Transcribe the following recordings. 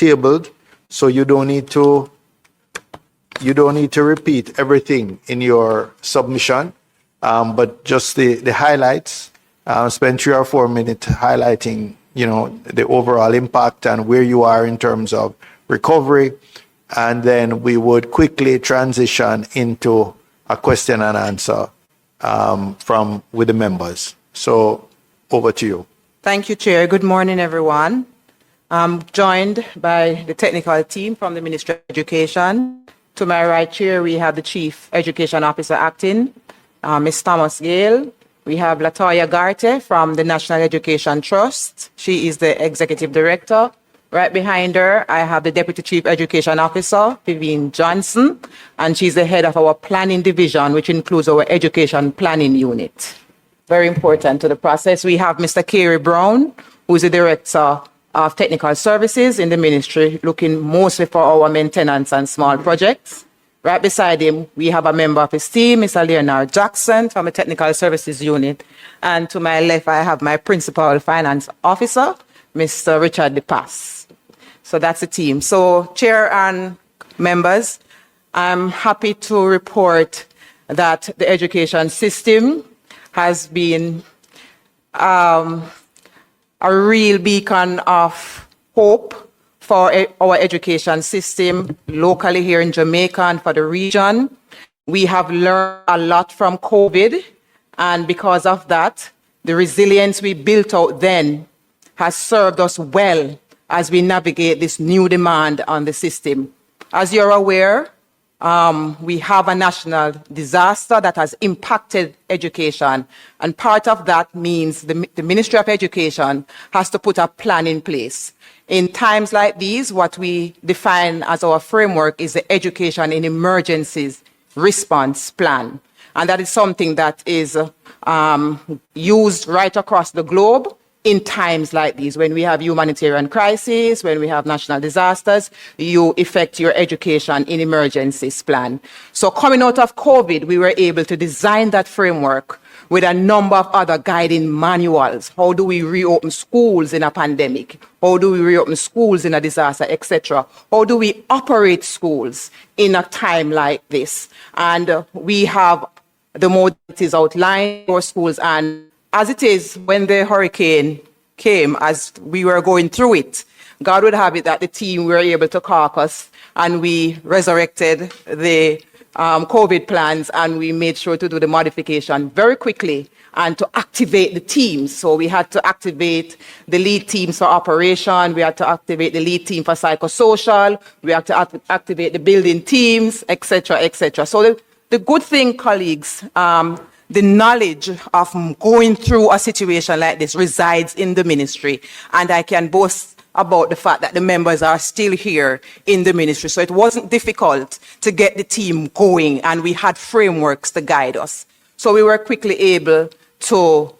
tabled, so you don't need to repeat everything in your submission, but just the highlights. Spend 3 or 4 minutes highlighting, the overall impact and where you are in terms of recovery, and then we would quickly transition into a question and answer with the members. So over to you. Thank you, Chair. Good morning, everyone. I'm joined by the technical team from the Ministry of Education. To my right, Chair, we have the Chief Education Officer acting, Ms. Thomas Gale. We have Latoya Garte from the National Education Trust. She is the Executive Director. Right behind her, I have the Deputy Chief Education Officer, Vivian Johnson, and she's the head of our planning division, which includes our education planning unit. Very important to the process. We have Mr. Kerry Brown, who is the Director of Technical Services in the ministry, looking mostly for our maintenance and small projects. Right beside him, we have a member of his team, Mr. Leonard Jackson from the Technical Services Unit. And to my left, I have my Principal Finance Officer, Mr. Richard DePass. So that's the team. So, Chair and members, I'm happy to report that the education system has been a real beacon of hope for our education system locally here in Jamaica and for the region. We have learned a lot from COVID, and because of that, the resilience we built out then has served us well as we navigate this new demand on the system. As you're aware, we have a national disaster that has impacted education, and part of that means the Ministry of Education has to put a plan in place. In times like these, what we define as our framework is the Education in Emergencies Response Plan, and that is something that is used right across the globe in times like these. When we have humanitarian crises, when we have national disasters, you effect your education in emergencies plan. So coming out of COVID, we were able to design that framework with a number of other guiding manuals. How do we reopen schools in a pandemic? How do we reopen schools in a disaster, etc.? How do we operate schools in a time like this? And we have the modalities outlined for schools. And as it is, when the hurricane came, as we were going through it, God would have it that the team were able to caucus and we resurrected the COVID plans, and we made sure to do the modification very quickly and to activate the teams. So we had to activate the lead teams for operation, we had to activate the lead team for psychosocial, we had to activate the building teams, etc., etc. So the good thing, colleagues, the knowledge of going through a situation like this resides in the ministry, and I can boast about the fact that the members are still here in the ministry. So it wasn't difficult to get the team going, and we had frameworks to guide us. So we were quickly able to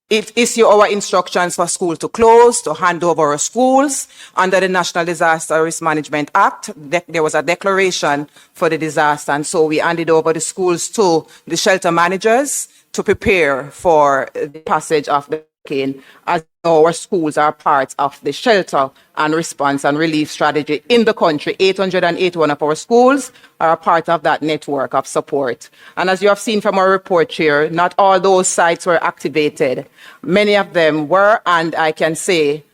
issue our instructions for school to close, to hand over our schools. Under the National Disaster Risk Management Act, there was a declaration for the disaster, and so we handed over the schools to the shelter managers to prepare for the passage of the hurricane. As you know, our schools are part of the shelter and response and relief strategy in the country. 881 of our schools are a part of that network of support. And as you have seen from our report, Chair, not all those sites were activated. Many of them were, and I can say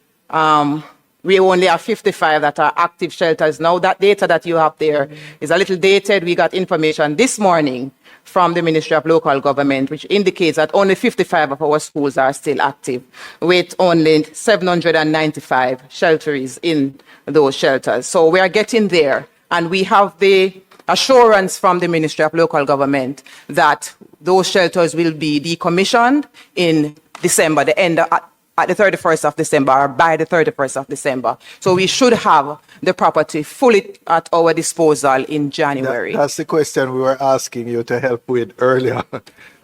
we only have 55 that are active shelters now. That data that you have there is a little dated. We got information this morning from the Ministry of Local Government, which indicates that only 55 of our schools are still active, with only 795 shelters in those shelters. So we are getting there, and we have the assurance from the Ministry of Local Government that those shelters will be decommissioned in December, the end at the 31st of December, or by the 31st of December. So we should have the property fully at our disposal in January. That's the question we were asking you to help with earlier.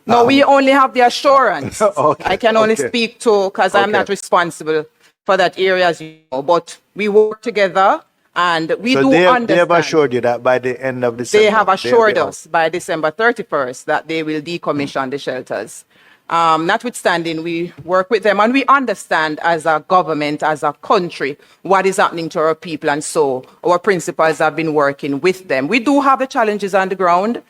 No, we only have the assurance. Okay, I can only speak to, because I'm not responsible for that area, as you know, but we work together, and we do understand. They have assured you that by the end of December. They have assured us by December 31st that they will decommission the shelters. Notwithstanding, we work with them and we understand as a government, as a country, what is happening to our people. And so our principals have been working with them. We do have the challenges on the ground.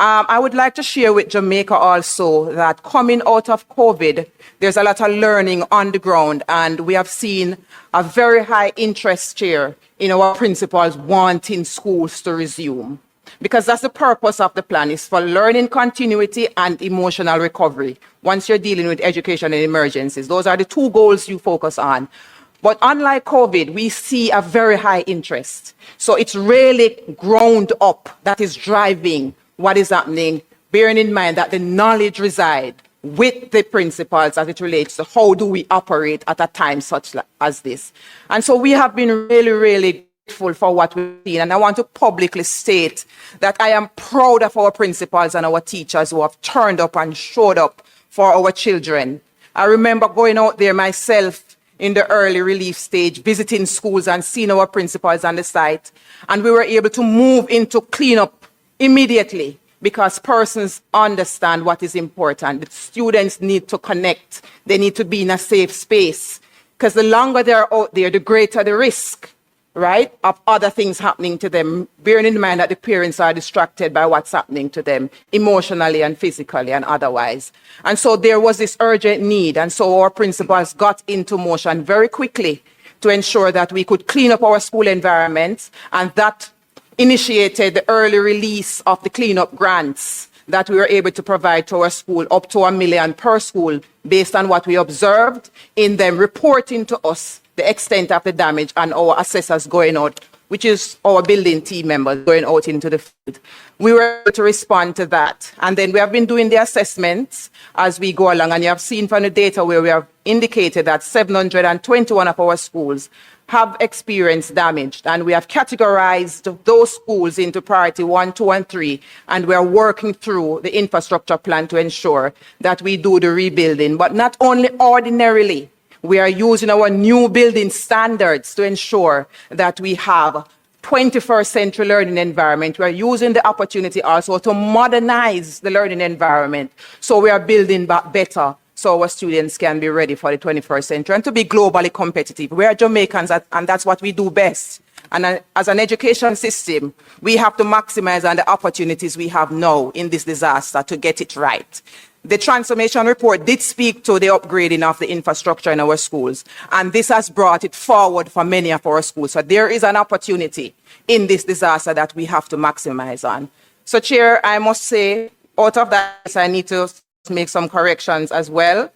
I would like to share with Jamaica also that coming out of COVID, there's a lot of learning on the ground, and we have seen a very high interest here in our principals wanting schools to resume. Because that's the purpose of the plan, is for learning continuity and emotional recovery. Once you're dealing with education and emergencies, those are the two goals you focus on. But unlike COVID, we see a very high interest. So it's really ground up that is driving what is happening, bearing in mind that the knowledge resides with the principals as it relates to how do we operate at a time such as this. And so we have been really, really grateful for what we've seen. And I want to publicly state that I am proud of our principals and our teachers who have turned up and showed up for our children. I remember going out there myself in the early relief stage, visiting schools and seeing our principals on the site. And we were able to move into cleanup immediately, because persons understand what is important. The students need to connect. They need to be in a safe space, because the longer they're out there, the greater the risk, right, of other things happening to them, bearing in mind that the parents are distracted by what's happening to them emotionally and physically and otherwise. And so there was this urgent need. And so our principals got into motion very quickly to ensure that we could clean up our school environments, and that initiated the early release of the cleanup grants that we were able to provide to our school, up to $1 million per school, based on what we observed in them reporting to us the extent of the damage, and our assessors going out, which is our building team members going out into the field. We were able to respond to that. And then we have been doing the assessments as we go along. And you have seen from the data where we have indicated that 721 of our schools have experienced damage, and we have categorized those schools into priority 1, 2, and 3, and we are working through the infrastructure plan to ensure that we do the rebuilding. But not only ordinarily, we are using our new building standards to ensure that we have 21st century learning environment. We are using the opportunity also to modernize the learning environment, so we are building back better, so our students can be ready for the 21st century and to be globally competitive. We are Jamaicans, and that's what we do best. And as an education system, we have to maximize on the opportunities we have now in this disaster to get it right. The transformation report did speak to the upgrading of the infrastructure in our schools, and this has brought it forward for many of our schools. So there is an opportunity in this disaster that we have to maximize on. So, Chair, I must say, out of that, I need to make some corrections as well.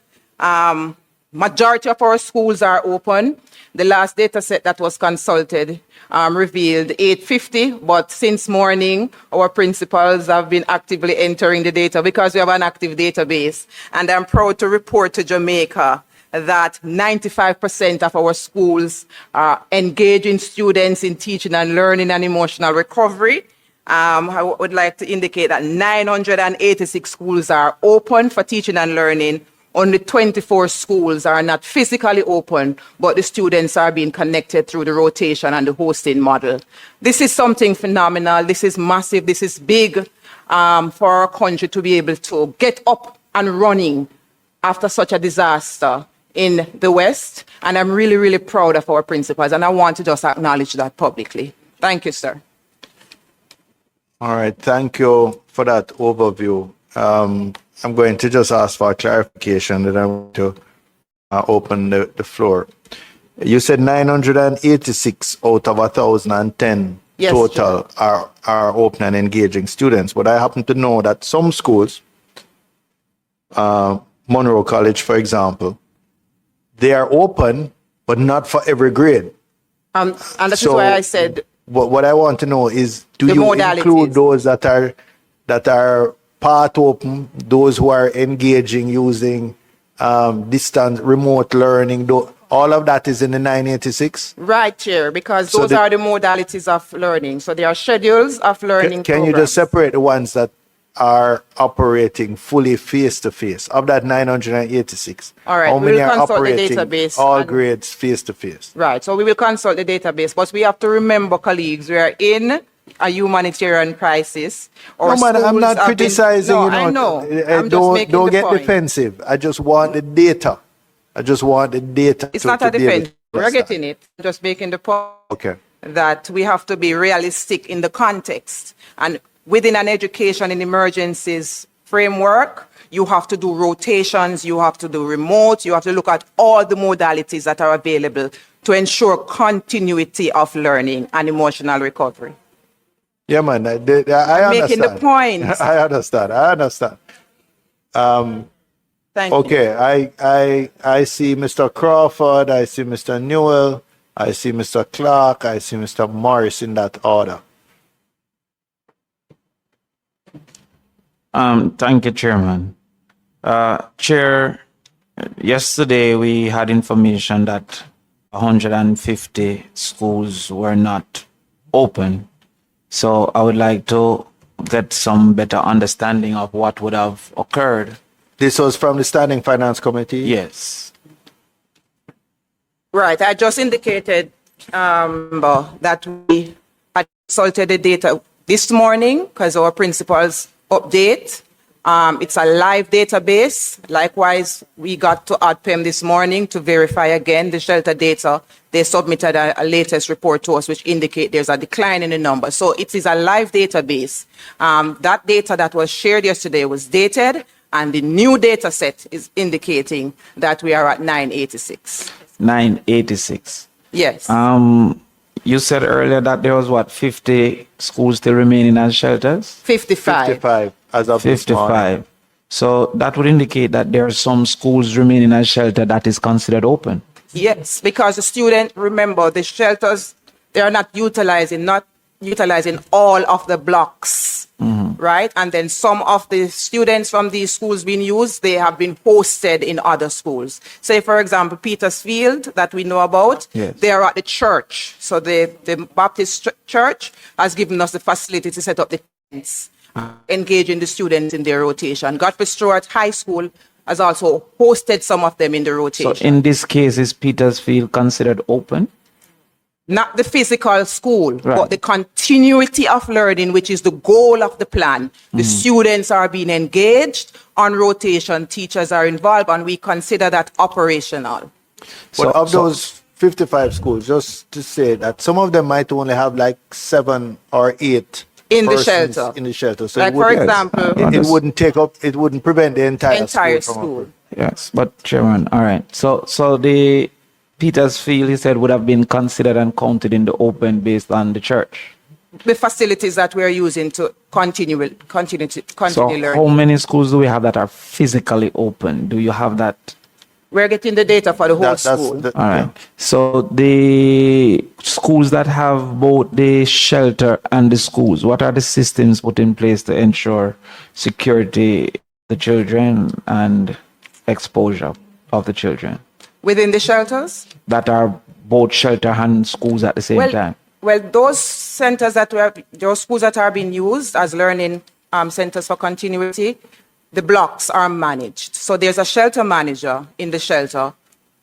Majority of our schools are open. The last data set that was consulted revealed 850, but since morning, our principals have been actively entering the data because we have an active database. And I'm proud to report to Jamaica that 95% of our schools are engaging students in teaching and learning and emotional recovery. I would like to indicate that 986 schools are open for teaching and learning. Only 24 schools are not physically open, but the students are being connected through the rotation and the hosting model. This is something phenomenal. This is massive. This is big for our country to be able to get up and running after such a disaster in the West. And I'm really, really proud of our principals, and I want to just acknowledge that publicly. Thank you, sir. All right, thank you for that overview. I'm going to just ask for clarification, that I'm going to open the floor. You said 986 out of 1,010 yes, total are open and engaging students, but I happen to know that some schools, Monroe College, for example, they are open, but not for every grade. And this is why I said, what I want to know is, do you modalities. include those that are part open, those who are engaging using distance remote learning? All of that is in the 986? Right, Chair, because So those are the modalities of learning. So there are schedules of learning Can you just separate the ones that are operating fully face-to-face? Of that 986, all right, how we many will are consult the operating database all and- grades face-to-face? Right, so we will consult the database, but we have to remember, colleagues, we are in a humanitarian crisis or No, man, I'm schools not have been- criticizing. No, you know, I know. I'm just don't making don't the get point. defensive. I just want the data. I just want the data. It's to, not to a be able defense. to We're understand. getting it. I'm just making the point Okay. that we have to be realistic in the context. And within an education in emergencies framework, you have to do rotations, you have to do remote, you have to look at all the modalities that are available to ensure continuity of learning and emotional recovery. Yeah, man. I I'm understand. making the point. I understand. I understand. Thank you. Okay. I see Mr. Crawford. I see Mr. Newell. I see Mr. Clark. I see Mr. Morris in that order. Thank you, Chairman. Chair, yesterday we had information that 150 schools were not open. So I would like to get some better understanding of what would have occurred. This was from the Standing Finance Committee. Yes. Right. I just indicated that we had consulted the data this morning because our principals update. It's a live database. Likewise, we got to ADPEM this morning to verify again the shelter data. They submitted a latest report to us which indicate there's a decline in the number. So it is a live database. That data that was shared yesterday was dated, and the new data set is indicating that we are at 986. 986. Yes. You said earlier that there was 50 schools still remaining as shelters? 55. 55 as of this morning. 55. So that would indicate that there are some schools remaining as shelter that is considered open. Yes, because the student, remember, the shelters, they are not utilizing all of the blocks, right? And then some of the students from these schools being used, they have been posted in other schools. Say, for example, Petersfield, that we know about, Yes. they are at the church. So the Baptist church has given us the facility to set up the tents, engaging the students in their rotation. Godfrey Stewart High School has also hosted some of them in the rotation. So in this case, is Petersfield considered open? Not the physical school, Right. but the continuity of learning, which is the goal of the plan. The students are being engaged on rotation, teachers are involved, and we consider that operational. But of those 55 schools, just to say that some of them might only have like 7 or 8 In the persons shelter. In the shelter. So Like, it for wouldn't- example, it wouldn't take up, it wouldn't prevent the entire entire school from school. Yes, but Chairman, all right. So the Petersfield, he said, would have been considered and counted in the open based on the church. The facilities that we're using to continue So learning. how many schools do we have that are physically open? Do you have that? We're getting the data for the whole That's school. All right. So the schools that have both the shelter and the schools, what are the systems put in place to ensure security of the children and exposure of the children Within the shelters? that are both shelter and schools at the same time? Well, those centers those schools that are being used as learning centers for continuity, the blocks are managed. So there's a shelter manager in the shelter.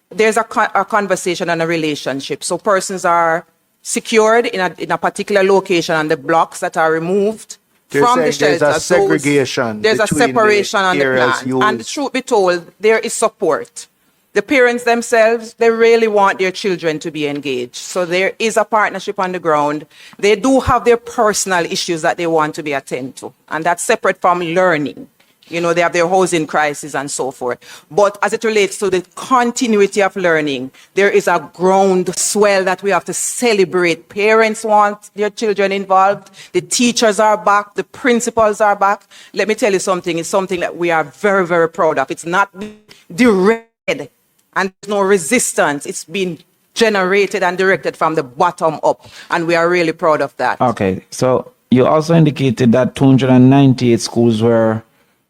There's a conversation and a relationship. So persons are secured in a particular location, and the blocks that are removed You're from the saying shelter. there's a segregation There's a between the separation on the areas plan. And used. truth be told, there is support. The parents themselves, they really want their children to be engaged. So there is a partnership on the ground. They do have their personal issues that they want to be attended to, and that's separate from learning. You know, they have their housing crisis and so forth. But as it relates to the continuity of learning, there is a groundswell that we have to celebrate. Parents want their children involved. The teachers are back. The principals are back. Let me tell you something. It's something that we are very, very proud of. It's not directed, and there's no resistance. It's been generated and directed from the bottom up, and we are really proud of that. Okay. So you also indicated that 298 schools were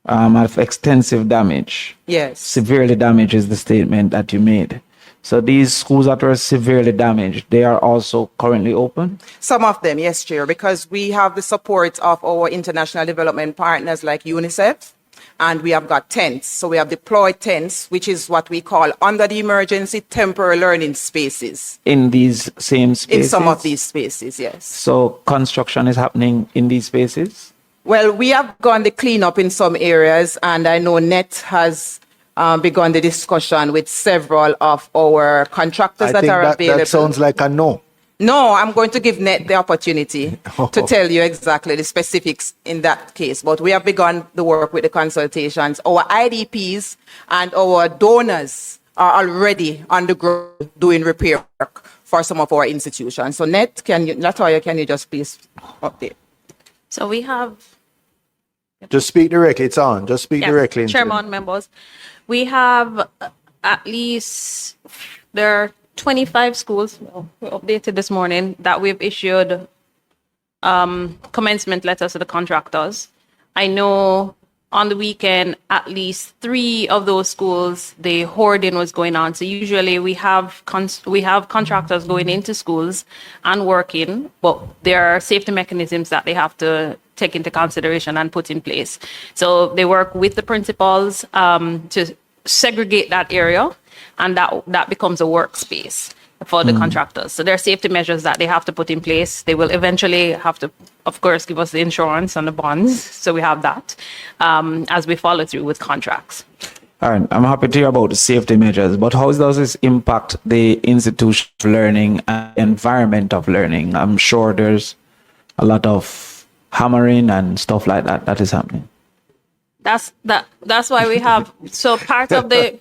have extensive damage. Yes. Severely damaged is the statement that you made. So these schools that were severely damaged, they are also currently open? Some of them, yes, Chair, because we have the support of our international development partners like UNICEF and we have got tents. So we have deployed tents, which is what we call under the emergency temporary learning spaces. In these same spaces? In some of these spaces, yes. So construction is happening in these spaces? Well, we have gone the cleanup in some areas, and I know NET has begun the discussion with several of our contractors that are available. That sounds like a no. No, I'm going to give NET the opportunity to tell you exactly the specifics in that case. But we have begun the work with the consultations. Our IDPs and our donors are already on the ground doing repair work for some of our institutions. So NET, Latoya, can you just please update? So we have... Just speak directly. It's on. Just speak directly. Chairman, members. We have at least... There are 25 schools, we updated this morning, that we've issued commencement letters to the contractors. I know on the weekend, at least 3 of those schools, the hoarding was going on. So usually we have contractors going into schools and working, but there are safety mechanisms that they have to take into consideration and put in place. So they work with the principals to segregate that area, and that becomes a workspace for the contractors. So there are safety measures that they have to put in place. They will eventually have to, of course, give us the insurance and the bonds. So we have that as we follow through with contracts. All right, I'm happy to hear about the safety measures, but how does this impact the institution of learning and environment of learning? I'm sure there's a lot of hammering and stuff like that that is happening. That's why we have, so part of the...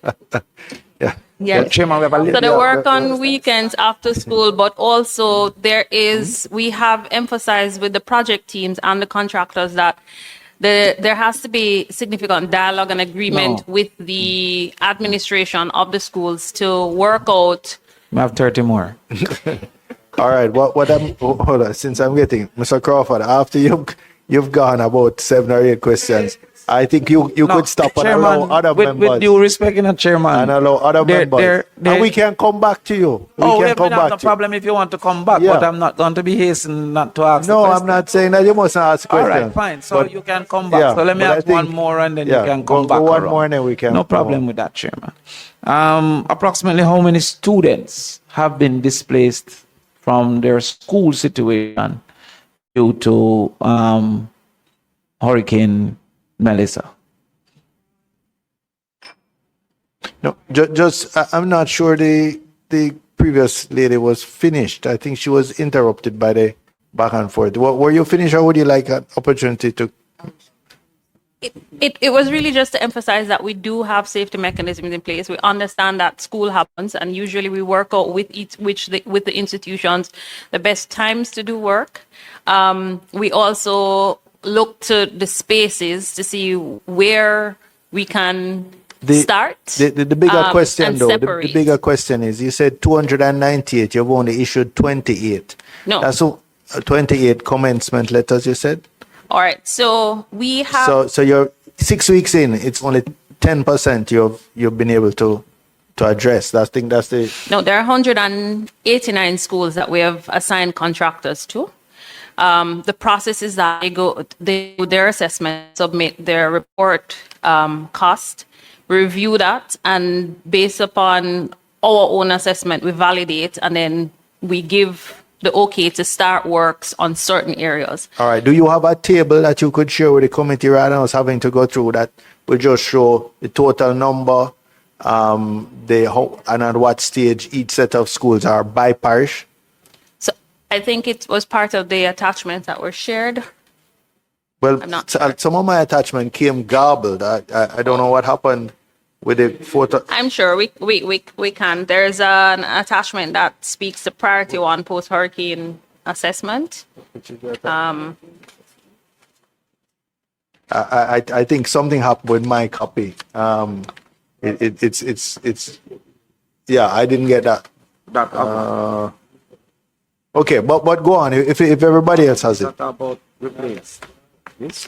Yeah. Chairman, so they work on weekends after school, but also we have emphasized with the project teams and the contractors that there has to be significant dialogue and agreement with the administration of the schools to work out. We have 30 more. All right. Hold on. Since I'm getting Mr. Crawford, after you've gone about 7 or 8 questions, I think you could stop and allow other members. With due respect, Chairman. And allow other members. And we can come back to you. We can come back no problem if you want to come back, but I'm not going to be hastening not to ask No, I'm not saying that you must ask questions. All right, fine. So you can come back. So let me ask one more and then you can come back. One more and then we can. No problem with that, Chairman. Approximately how many students have been displaced from their school situation due to Hurricane Melissa? No, just I'm not sure the previous lady was finished. I think she was interrupted by the back and forth. Were you finished, or would you like an opportunity to? It was really just to emphasize that we do have safety mechanisms in place. We understand that school happens, and usually we work out with with the institutions the best times to do work. We also look to the spaces to see where we can start. The bigger question, though, separate. the bigger question is: you said 298. You've only issued 28. No, that's 28 commencement letters. You said. All right, so we have. So you're 6 weeks in. It's only 10% you've been able to address. I think that's the. No, there are 189 schools that we have assigned contractors to. The process is that they do their assessment, submit their report cost, review that, and based upon our own assessment, we validate, and then we give the okay to start works on certain areas. All right. Do you have a table that you could share with the committee right now? I was having to go through that will just show the total number, and at what stage each set of schools are by parish. So I think it was part of the attachments that were shared. Well, I'm not sure. Some of my attachment came garbled. I don't know what happened with the photo. I'm sure we can. There's an attachment that speaks to priority 1 post-hurricane assessment. I think something happened with my copy. It's yeah, I didn't get that. Okay, but go on. If everybody else has it. About replace. Yes.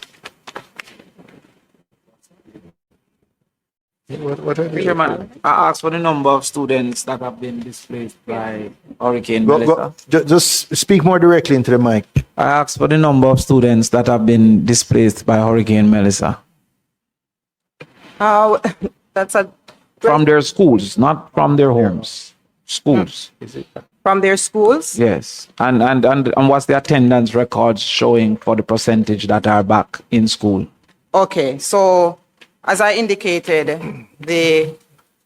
Chairman, I asked for the number of students that have been displaced by Hurricane Melissa. Just speak more directly into the mic. I asked for the number of students that have been displaced by Hurricane Melissa. Uh, that's a From their schools, not from their homes. Schools. from their schools. Yes. And what's the attendance records showing for the percentage that are back in school? Okay, so as I indicated, the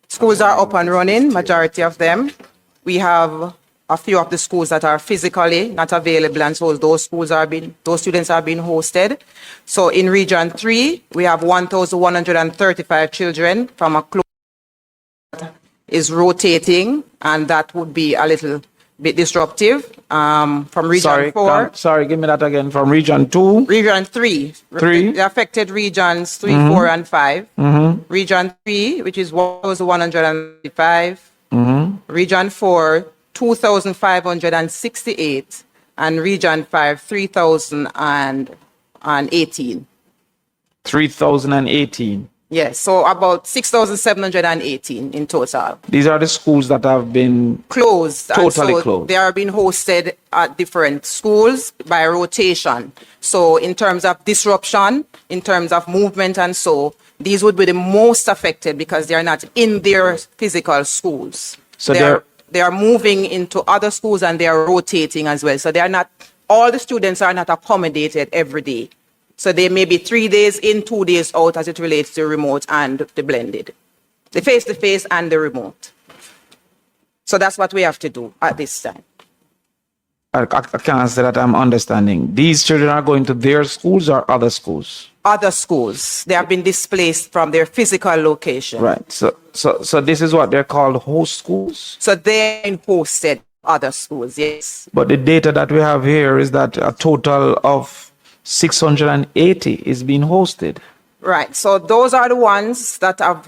schools are up and running, majority of them. We have a few of the schools that are physically not available, and so those students are being hosted. So in Region 3, we have 1,135 children from a close that is rotating, and that would be a little bit disruptive. From Region 4. Sorry, give me that again. From Region 2? Region 3. 3? The affected regions 3, 4, and 5. Region 3, which is 1,135. Region 4, 2,568. And Region 5, 3,018. 3,018. Yes, so about 6,718 in total. These are the schools that have been Closed. And Totally so closed. They are being hosted at different schools by rotation. So in terms of disruption, in terms of movement and so, these would be the most affected because they are not in their physical schools. So they are moving into other schools and they are rotating as well. So they are not, all the students are not accommodated every day. So they may be 3 days in, 2 days out as it relates to remote and the blended. The face-to-face and the remote. So that's what we have to do at this time. I can't say that I'm understanding. These children are going to their schools or other schools? Other schools, they have been displaced from their physical location. Right. So this is what they're called host schools? So they're in hosted other schools, yes. But the data that we have here is that a total of 680 is being hosted. Right. So those are the ones that have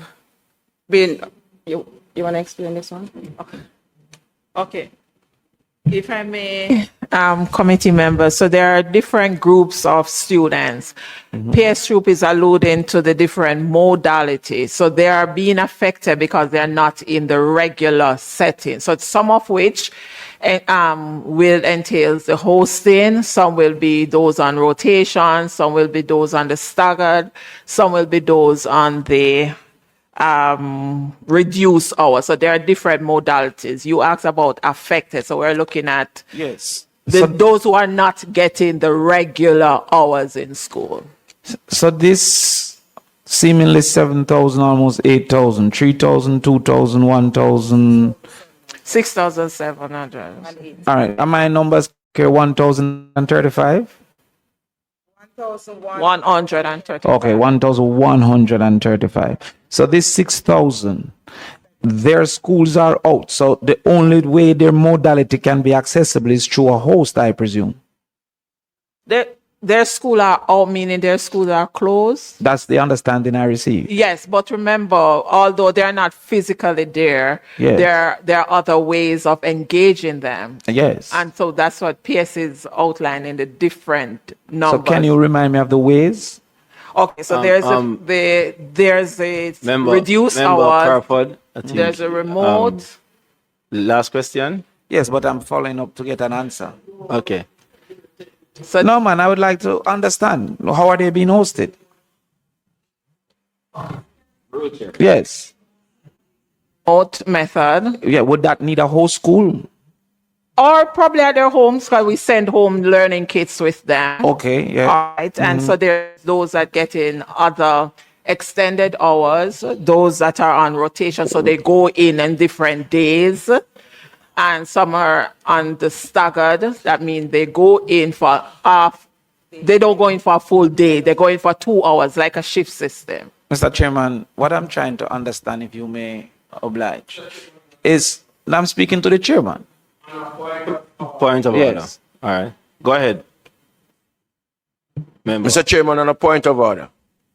been. You want to explain this one? Okay. If I may, committee members, so there are different groups of students. PS Troop is alluding to the different modalities. So they are being affected because they are not in the regular setting. So some of which will entail the hosting, some will be those on rotation, some will be those on the staggered, some will be those on the reduced hours. So there are different modalities. You asked about affected, so we're looking at those who are not getting the regular hours in school. So this seemingly 7,000, almost 8,000, 3,000, 2,000, 1,000. 6,700. All right. Are my numbers clear? 1,035? 135. Okay, 1,135. So this 6,000, their schools are out. So the only way their modality can be accessible is through a host, I presume. Their school are out, meaning their schools are closed? That's the understanding I received. Yes, but remember, although they're not physically there, Yes. there are other ways of engaging them. Yes. And so that's what PS is outlining, the different numbers. So can you remind me of the ways? Okay, so there's a reduced hours. Crawford, I think. There's a remote. Last question. Yes, but I'm following up to get an answer. Okay. So No, man, I would like to understand. How are they being hosted? Yes. remote method, Yeah, would that need a whole school? or probably at their homes because we send home learning kits with them. Okay, yeah. All right, and so there's those that get in other extended hours, those that are on rotation, so they go in different days, and some are on the staggered. That means they go in for half. They don't go in for a full day. They go in for 2 hours, like a shift system. Mr. Chairman, what I'm trying to understand, if you may oblige, is I'm speaking to the chairman. Point of order. Yes. All right. Go ahead. Member. Mr. Chairman, on a point of order,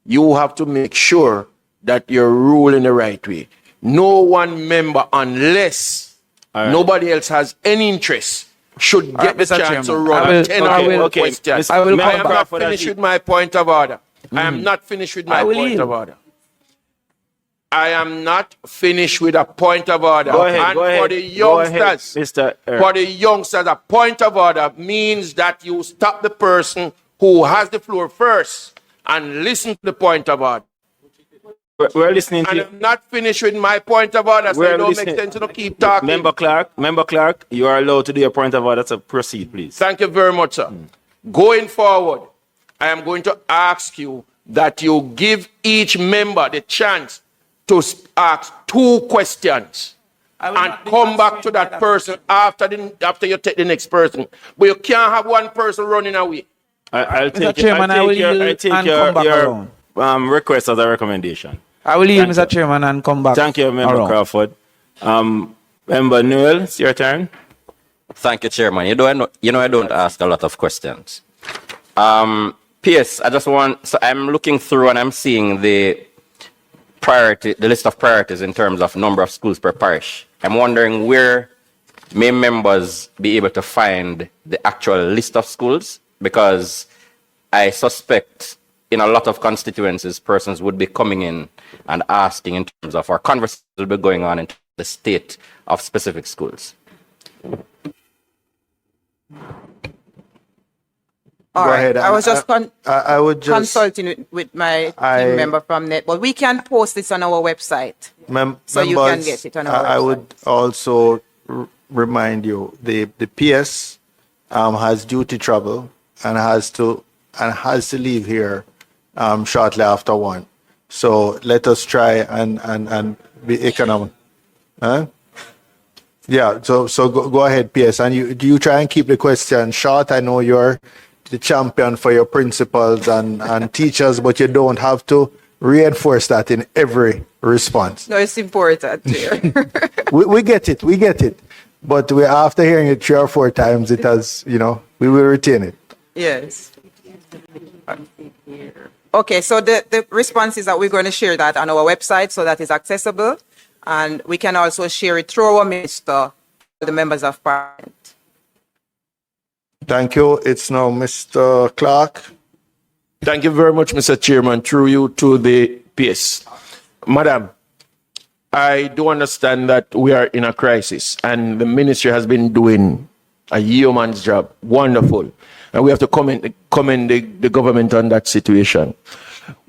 you have to make sure that you're ruling the right way. No one member, unless All right. nobody else has any interest, should get the Mr. chance to Chairman, run I will- a 10 I hour will- okay, question. Mr. I will I come am back not for that. finished with my point of order. I am not finished with my I will point yield. of order. I am not finished with a point of order. Go ahead. And Go ahead. for the Go ahead, youngsters, Mr. for the youngsters, a point of order means that you stop the person who has the floor first and listen to the point of order. We're listening to And you. I'm not finished with my point of order, so We're it don't listening. make sense to keep talking. Member Clark, you are allowed to do your point of order, so proceed, please. Thank you very much, sir. Going forward, I am going to ask you that you give each member the chance to ask 2 questions and come back to that person after you take the next person. But you can't have one person running away. I'll Mr. Chairman, I will yield and come back your around. request as a recommendation. I will yield, Thank Mr. you. Chairman, and come back. Thank you, Member around. Crawford. Member Newell, it's your turn. Thank you, Chairman. I don't ask a lot of questions. PS, so I'm looking through and I'm seeing the list of priorities in terms of number of schools per parish. I'm wondering where may members be able to find the actual list of schools, because I suspect in a lot of constituencies, persons would be coming in and asking in terms of our conversations will be going on in the state of specific schools. All Go right. ahead. I was just I would just consulting with my team member from Net, but we can post this on our website. So you can members, get it on our I website. would also remind you the PS has duty travel and has to leave here shortly after 1. So let us try and be economic. Huh? Yeah. So go ahead, PS, and you try and keep the question short. I know you're the champion for your principals and teachers, but you don't have to reinforce that in every response. No, it's important. Here. We get it. But after hearing it 3 or 4 times, it has, we will retain it. Yes. Okay, so the response is that we're going to share that on our website so that is accessible. And we can also share it through our minister, the members of parliament. Thank you. It's now Mr. Clark. Thank you very much, Mr. Chairman. Through you to the PS. Madam, I do understand that we are in a crisis and the ministry has been doing a yeoman's job. Wonderful. And we have to commend the government on that situation.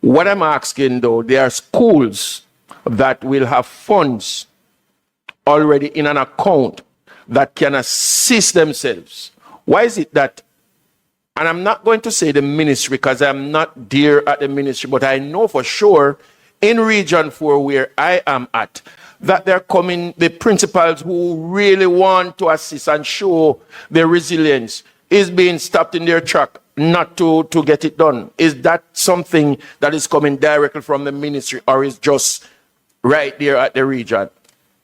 What I'm asking, though, there are schools that will have funds already in an account that can assist themselves. Why is it that, and I'm not going to say the ministry because I'm not there at the ministry, but I know for sure in Region 4 where I am at, that they're coming, the principals who really want to assist and show their resilience is being stopped in their track not to get it done. Is that something that is coming directly from the ministry or is just right there at the region?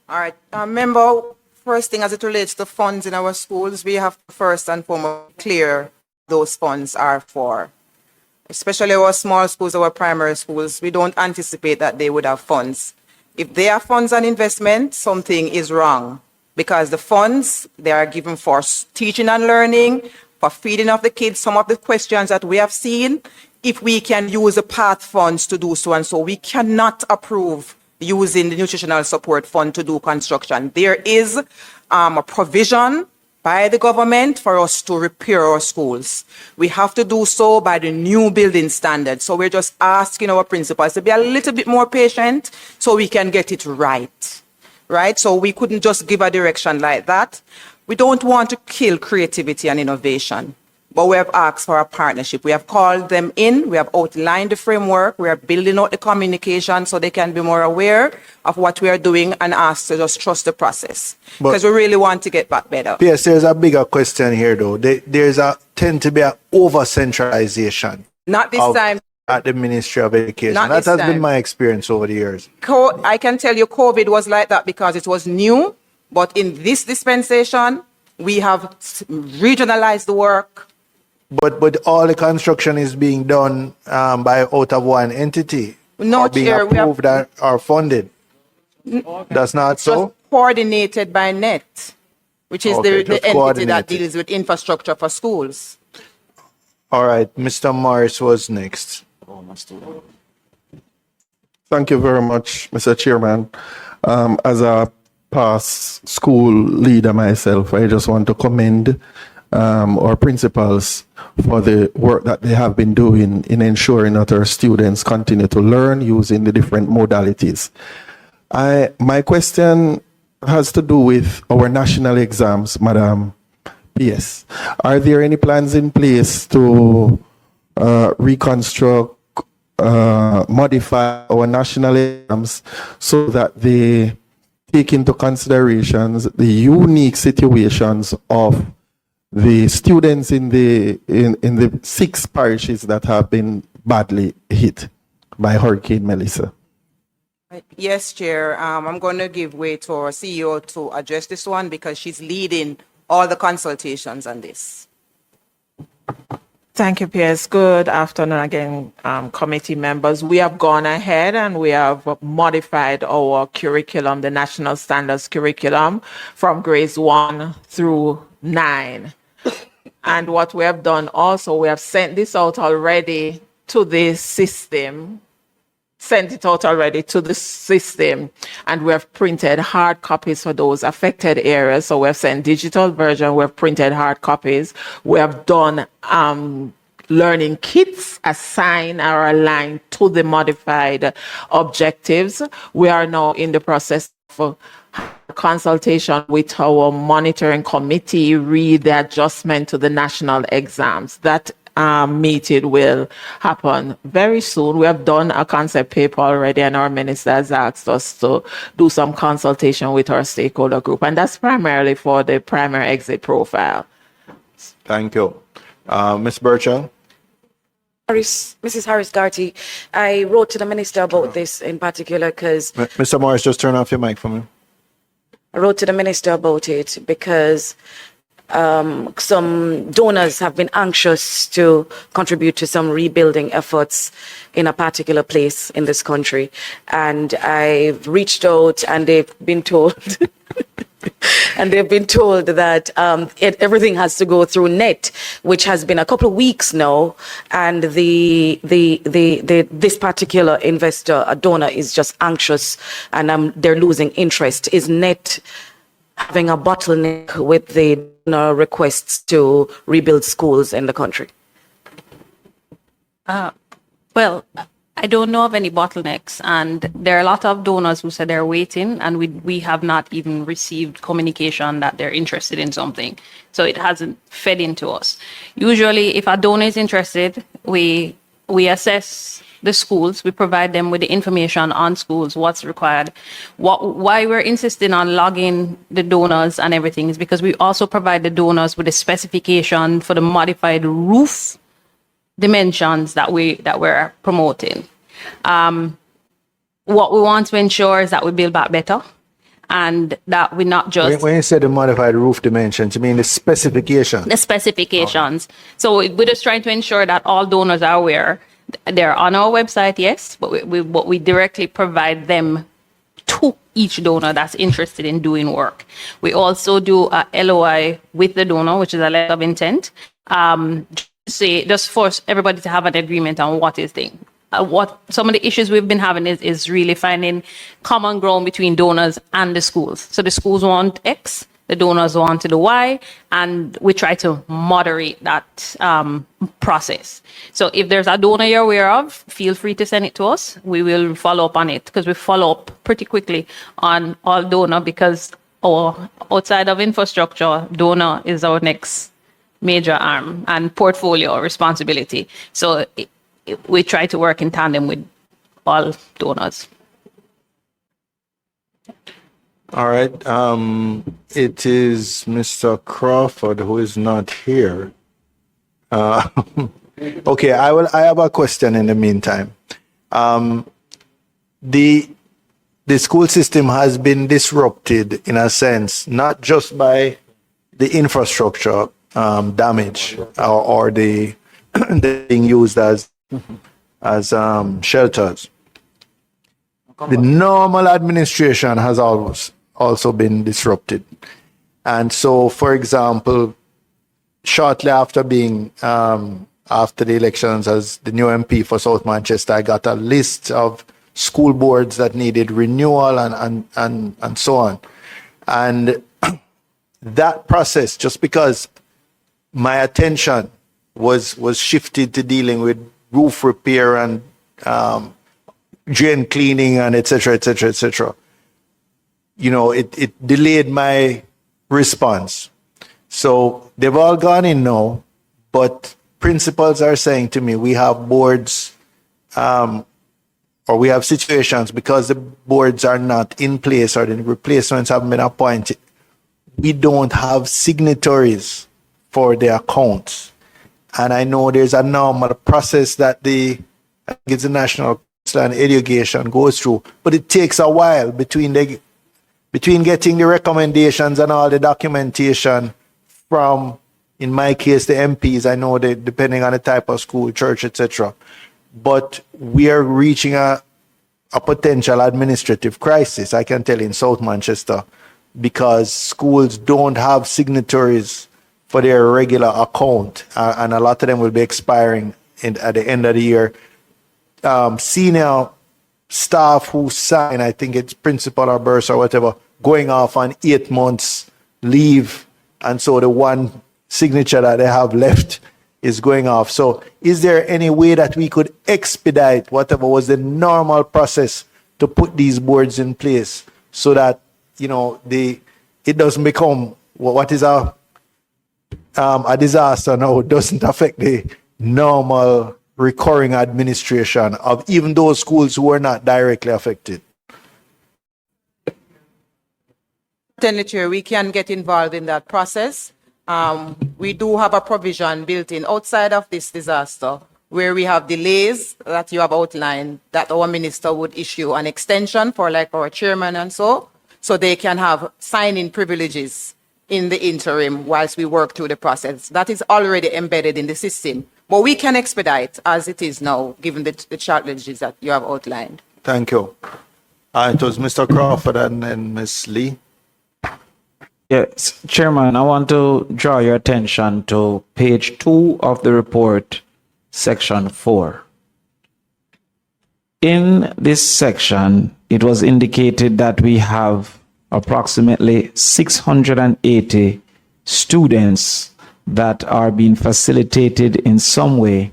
All right. Member, first thing as it relates to funds in our schools, we have to first and foremost clear those funds are for. Especially our small schools, our primary schools, we don't anticipate that they would have funds. If they have funds and investment, something is wrong. Because the funds, they are given for teaching and learning, for feeding of the kids. Some of the questions that we have seen, if we can use the PATH funds to do so and so, we cannot approve using the nutritional support fund to do construction. There is a provision by the government for us to repair our schools. We have to do so by the new building standards. So we're just asking our principals to be a little bit more patient so we can get it right. Right? So we couldn't just give a direction like that. We don't want to kill creativity and innovation, but we have asked for a partnership. We have called them in. We have outlined the framework. We are building out the communication so they can be more aware of what we are doing and asked to just trust the process because we really want to get back better. Yes, there's a bigger question here, though. There's tend to be an over-centralization. Not this time. At the Ministry of Education. Not That this has time. been my experience over the years. I can tell you COVID was like that because it was new, but in this dispensation, we have regionalized the work. But all the construction is being done by out of one entity. No, or being Chair, we have- approved or funded. That's not so? Just coordinated by NET, which is Okay, the just entity that coordinated. deals with infrastructure for schools. All right, Mr. Morris was next. Thank you very much, Mr. Chairman. As a past school leader myself, I just want to commend or principals for the work that they have been doing in ensuring that our students continue to learn using the different modalities. My question has to do with our national exams, Madam PS. Are there any plans in place to reconstruct, modify our national exams so that they take into considerations the unique situations of the students in the 6 parishes that have been badly hit by Hurricane Melissa? Yes, Chair. I'm going to give way to our CEO to address this one because she's leading all the consultations on this. Thank you, Piers. Good afternoon again, committee members. We have gone ahead and we have modified our curriculum, the national standards curriculum, from grades 1 through 9. And what we have done also, we have sent this out already to the system, and we have printed hard copies for those affected areas. So we have sent digital version, we have printed hard copies. We have done learning kits assigned or aligned to the modified objectives. We are now in the process of consultation with our monitoring committee, read the adjustment to the national exams. That meeting will happen very soon. We have done a concept paper already, and our minister has asked us to do some consultation with our stakeholder group, and that's primarily for the primary exit profile. Thank you. Ms. Burchell? Mrs. Harris-Garty, I wrote to the minister about this in particular because Mr. Morris, just turn off your mic for me. I wrote to the minister about it because some donors have been anxious to contribute to some rebuilding efforts in a particular place in this country. And I've reached out and they've been told that everything has to go through NET, which has been a couple of weeks now. And this particular investor, a donor, is just anxious and they're losing interest. Is NET having a bottleneck with the donor requests to rebuild schools in the country? Well, I don't know of any bottlenecks, and there are a lot of donors who said they're waiting, and we have not even received communication that they're interested in something. So it hasn't fed into us. Usually, if a donor is interested, we assess the schools, we provide them with the information on schools, what's required. Why we're insisting on logging the donors and everything is because we also provide the donors with a specification for the modified roof dimensions that we're promoting. What we want to ensure is that we build back better and that we not just... When you say the modified roof dimensions, you mean the specification? The specifications. So we're just trying to ensure that all donors are aware. They're on our website, yes, but we directly provide them to each donor that's interested in doing work. We also do a LOI with the donor, which is a letter of intent, just force everybody to have an agreement on what is thing. What some of the issues we've been having is really finding common ground between donors and the schools. So the schools want X, the donors want to do Y, and we try to moderate that process. So if there's a donor you're aware of, feel free to send it to us. We will follow up on it because we follow up pretty quickly on all donor because outside of infrastructure, donor is our next major arm and portfolio responsibility. So we try to work in tandem with all donors. All right. It is Mr. Crawford who is not here. Okay, I have a question in the meantime. The school system has been disrupted in a sense, not just by the infrastructure damage or the being used as shelters. The normal administration has always also been disrupted. And so, for example, shortly after being, after the elections as the new MP for South Manchester, I got a list of school boards that needed renewal and so on. And that process, just because my attention was shifted to dealing with roof repair and drain cleaning and et cetera, et cetera, et cetera. You know, it delayed my response. So they've all gone in now, but principals are saying to me, we have boards, or we have situations because the boards are not in place or the replacements haven't been appointed. We don't have signatories for the accounts. And I know there's a normal process that I think it's the National Council on Education goes through, but it takes a while between getting the recommendations and all the documentation from, in my case, the MPs. I know that depending on the type of school, church, etc. But we are reaching a potential administrative crisis, I can tell, in South Manchester, because schools don't have signatories for their regular account, and a lot of them will be expiring at the end of the year. Senior staff who sign, I think it's principal or burst or whatever, going off on 8 months leave, and so the one signature that they have left is going off. So is there any way that we could expedite whatever was the normal process to put these boards in place so that, you know, it doesn't become what is a disaster now, doesn't affect the normal recurring administration of even those schools who are not directly affected? Certainly, Chair, we can get involved in that process. We do have a provision built in outside of this disaster where we have delays that you have outlined, that our minister would issue an extension for, like our chairman and so they can have sign-in privileges in the interim whilst we work through the process. That is already embedded in the system, but we can expedite as it is now, given the challenges that you have outlined. Thank you. It was Mr. Crawford and Ms. Lee. Yes, Chairman, I want to draw your attention to page 2 of the report, section 4. In this section, it was indicated that we have approximately 680 students that are being facilitated in some way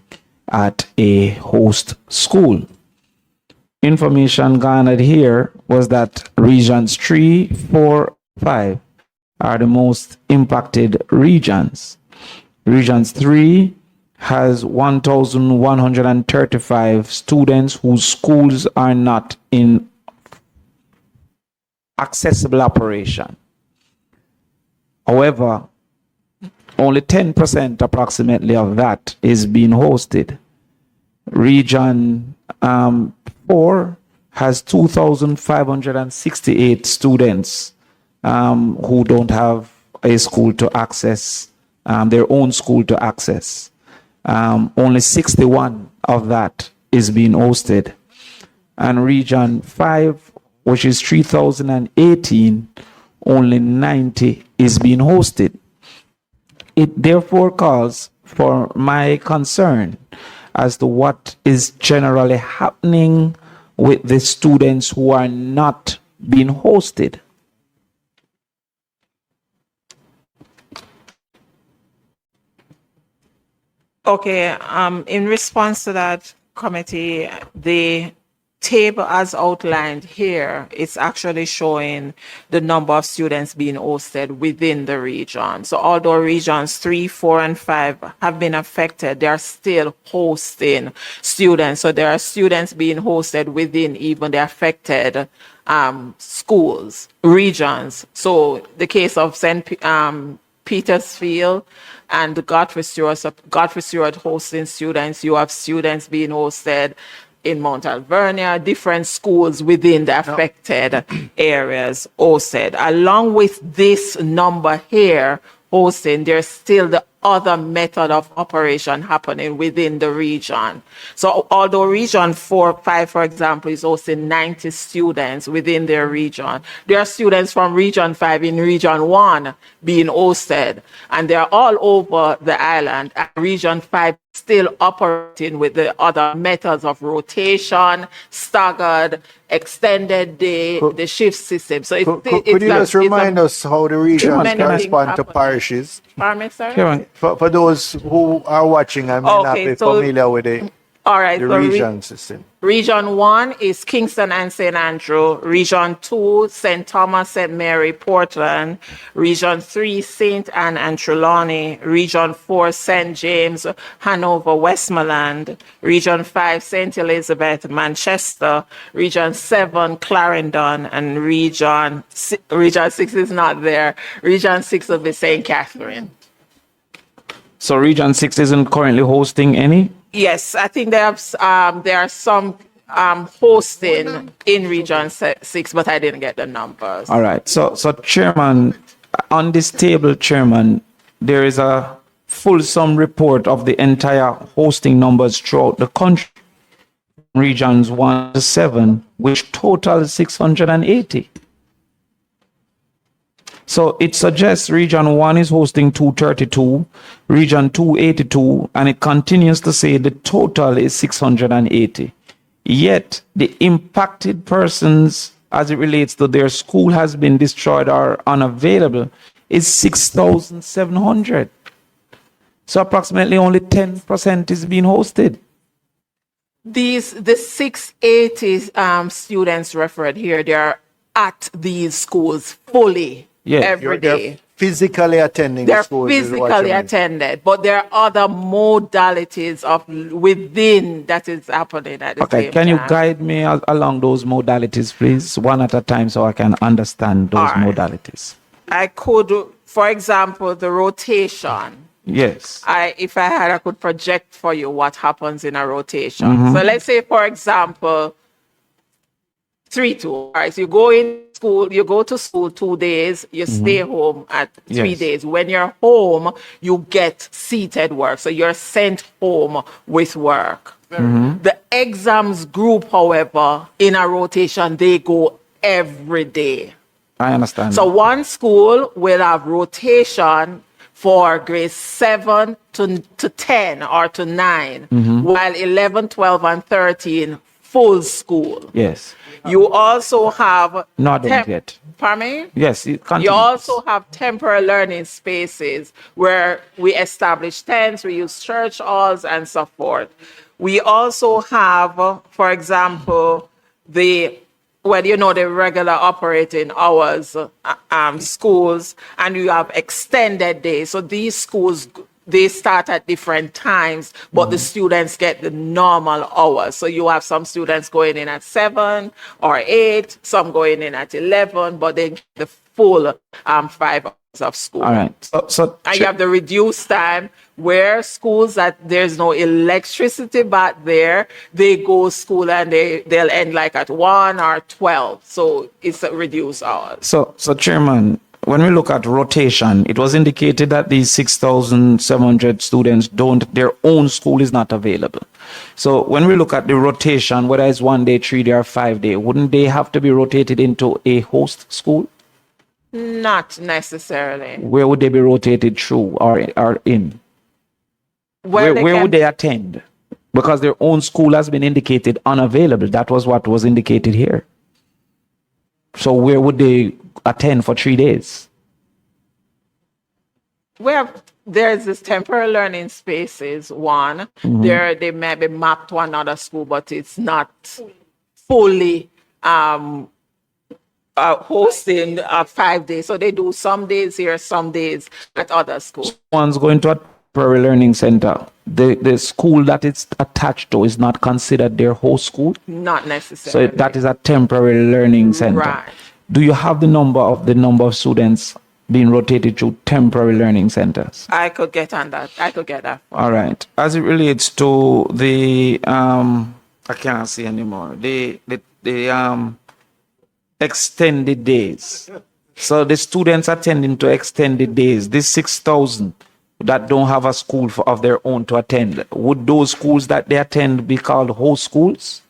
at a host school. Information garnered here was that regions 3, 4, 5 are the most impacted regions. Regions 3 has 1,135 students whose schools are not in accessible operation. However, only 10% approximately of that is being hosted. Region 4 has 2,568 students who don't have a school to access, their own school to access. Only 61 of that is being hosted. And region 5, which is 3,018, only 90 is being hosted. It therefore calls for my concern as to what is generally happening with the students who are not being hosted. Okay, in response to that, committee, the table as outlined here is actually showing the number of students being hosted within the region. So although regions 3, 4, and 5 have been affected, they are still hosting students. So there are students being hosted within even the affected schools, regions. So the case of Petersfield and the Godfrey Stewart hosting students, you have students being hosted in Mount Alvernia, different schools within the affected areas hosted. Along with this number here hosting, there's still the other method of operation happening within the region. So although region 4, 5, for example, is hosting 90 students within their region, there are students from region 5 in region 1 being hosted, and they're all over the island. And region 5 still operating with the other methods of rotation, staggered, extended day, the shift system. So Could you just remind us how the regions many things correspond to happen. parishes? Pardon me, sir? Chairman, For those who are watching and may not Okay, be so- familiar with the All right. the so region system. Region 1 is Kingston and St. Andrew. Region 2, St. Thomas, St. Mary, Portland. Region 3, St. Anne and Trelawney. Region 4, St. James, Hanover, Westmoreland. Region 5, St. Elizabeth, Manchester. Region 7, Clarendon. And Region 6 is not there. Region 6 will be St. Catherine. so Region 6 isn't currently hosting any? Yes, I think there are some hosting in Region 6, but I didn't get the numbers. All right. So Chairman, on this table, Chairman, there is a fulsome report of the entire hosting numbers throughout the country, regions 1 to 7, which total 680. So it suggests region 1 is hosting 232, region 2 82, and it continues to say the total is 680. Yet the impacted persons, as it relates to their school has been destroyed or unavailable, is 6,700. So approximately only 10% is being hosted. The 680 students referred here, they are at these schools fully every They're day. physically attending the They're schools. is what you physically mean. attended, but there are other modalities of within that is happening at the Okay, same can you time. guide me along those modalities, please, one at a time, so I can understand those All right. modalities? I could, for example, the rotation. Yes. If I had, I could project for you what happens in a rotation. So let's say, for example, 3-2. All right, so you go to school 2 days, you stay home at 3 Yes. days. When you're home, you get seated work. So you're sent home with work. The exams group, however, in a rotation, they go every day. I understand. So one school will have rotation for grades 7 to 10 or to 9, while 11, 12, and 13, full school. Yes. You also have... No, I don't get. Pardon me? Yes, it You continues. also have temporary learning spaces where we establish tents, we use church halls, and so forth. We also have, for example, the regular operating hours, schools, and you have extended days. So these schools, they start at different times, but the students get the normal hours. So you have some students going in at 7 or 8, some going in at 11, but they get the full 5 hours of school. All right. So And you have the reduced time where schools that there's no electricity back there, they go school and they'll end like at 1 or 12. So it's a reduced hours. So, Chairman, when we look at rotation, it was indicated that these 6,700 students their own school is not available. So when we look at the rotation, whether it's 1 day, 3 day, or 5 day, wouldn't they have to be rotated into a host school? Not necessarily. Where would they be rotated through or in? Well, Where would they attend? Because their own school has been indicated unavailable. That was what was indicated here. So where would they attend for 3 days? There's this temporary learning spaces, one. They may be mapped to another school, but it's not fully hosting 5 days. So they do some days here, some days at other schools. One's going to a temporary learning center. The school that it's attached to is not considered their host school. Not So necessarily. that is a temporary learning center. Right. Do you have the number of students being rotated through temporary learning centers? I could get on that. I could get that. All right. As it relates to the I can't see anymore. The extended days. So the students attending to extended days, this 6,000 that don't have a school of their own to attend, would those schools that they attend be called host schools?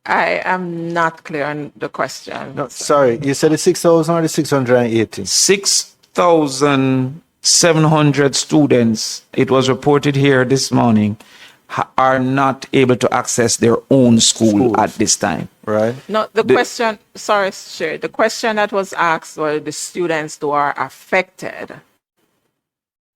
I am not clear on the question. No, sorry, you said the 6,000 or the 680? 6,000 700 students, it was reported here this morning, are not able to access their own school at this time. Right. No, the question, sorry, Chair, the question that was asked were the students who are affected.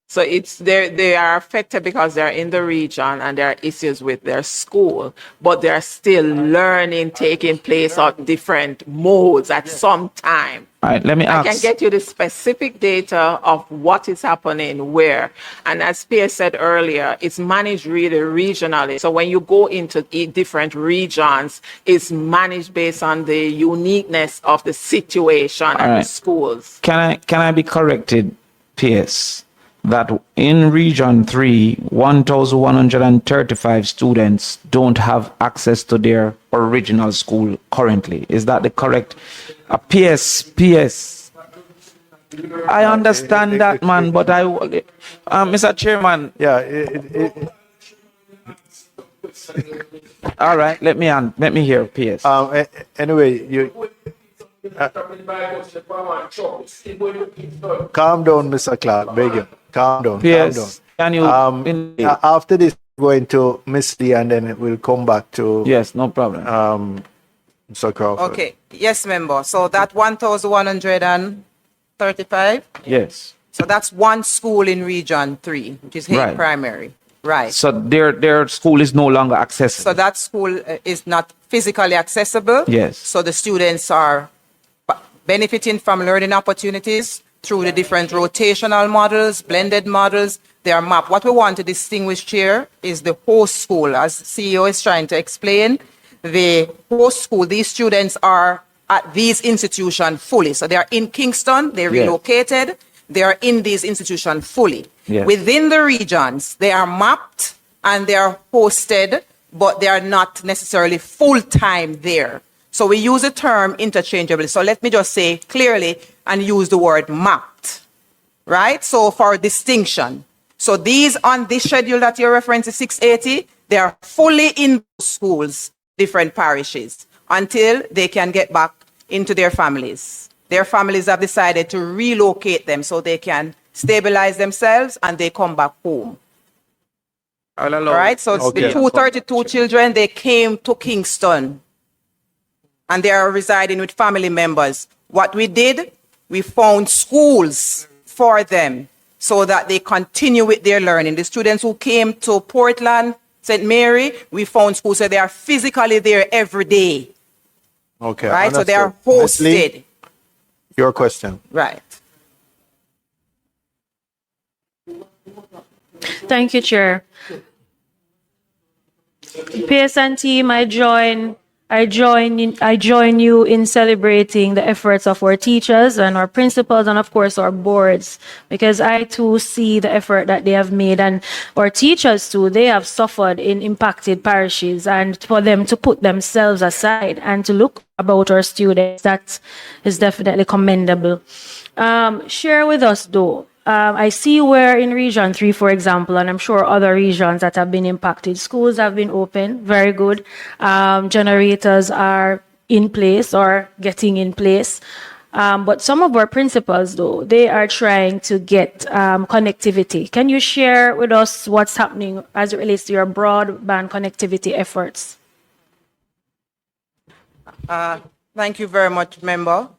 So it's they are affected because they're in the region and there are issues with their school, but there are still learning taking place on different modes at some time. All right, let me I ask. can get you the specific data of what is happening where. And as Pierre said earlier, it's managed really regionally. So when you go into different regions, it's managed based on the uniqueness of the situation at the right. schools. Can I be corrected, PS, that in Region 3, 1,135 students don't have access to their original school currently? Is that the correct? PS. I understand that, man, but Mr. Chairman. Yeah. All right, let me hear PS. Anyway, calm down, Mr. Clark. Beg you. Calm down. PS, can you? After this, we're going to Miss Lee, and then we'll come back to. Yes, no problem. Mr. Crawford. Okay. Yes, member. So that 1,135. Yes. So that's one school in Region 3, which is Hague Right. Primary. Right. So their school is no longer accessible. So that school is not physically accessible. Yes. So the students are benefiting from learning opportunities through the different rotational models, blended models. They are mapped. What we want to distinguish here is the host school. As CEO is trying to explain, the host school, these students are at these institutions fully. So they are in Kingston, they relocated, they are in these institutions fully. Yes. Within the regions, they are mapped and they are hosted, but they are not necessarily full-time there. So we use the term interchangeably. So let me just say clearly and use the word mapped, right? So for distinction. So these on this schedule that you're referring to, 680, they are fully in schools, different parishes, until they can get back into their families. Their families have decided to relocate them so they can stabilize themselves and they come back home. All right, so it's the 232 children, they came to Kingston and they are residing with family members. What we did, we found schools for them so that they continue with their learning. The students who came to Portland, St. Mary, we found schools, so they are physically there every day. Okay. Right, so they are understood. Ms. Lee, hosted. your question. Right. Thank you, Chair. PSN team, I join you in celebrating the efforts of our teachers and our principals and of course our boards, because I too see the effort that they have made, and our teachers too, they have suffered in impacted parishes, and for them to put themselves aside and to look about our students, that is definitely commendable. Share with us though, I see where in Region 3, for example, and I'm sure other regions that have been impacted, schools have been open, very good. Generators are in place or getting in place. But some of our principals, though, they are trying to get connectivity. Can you share with us what's happening as it relates to your broadband connectivity efforts? Thank you very much, member,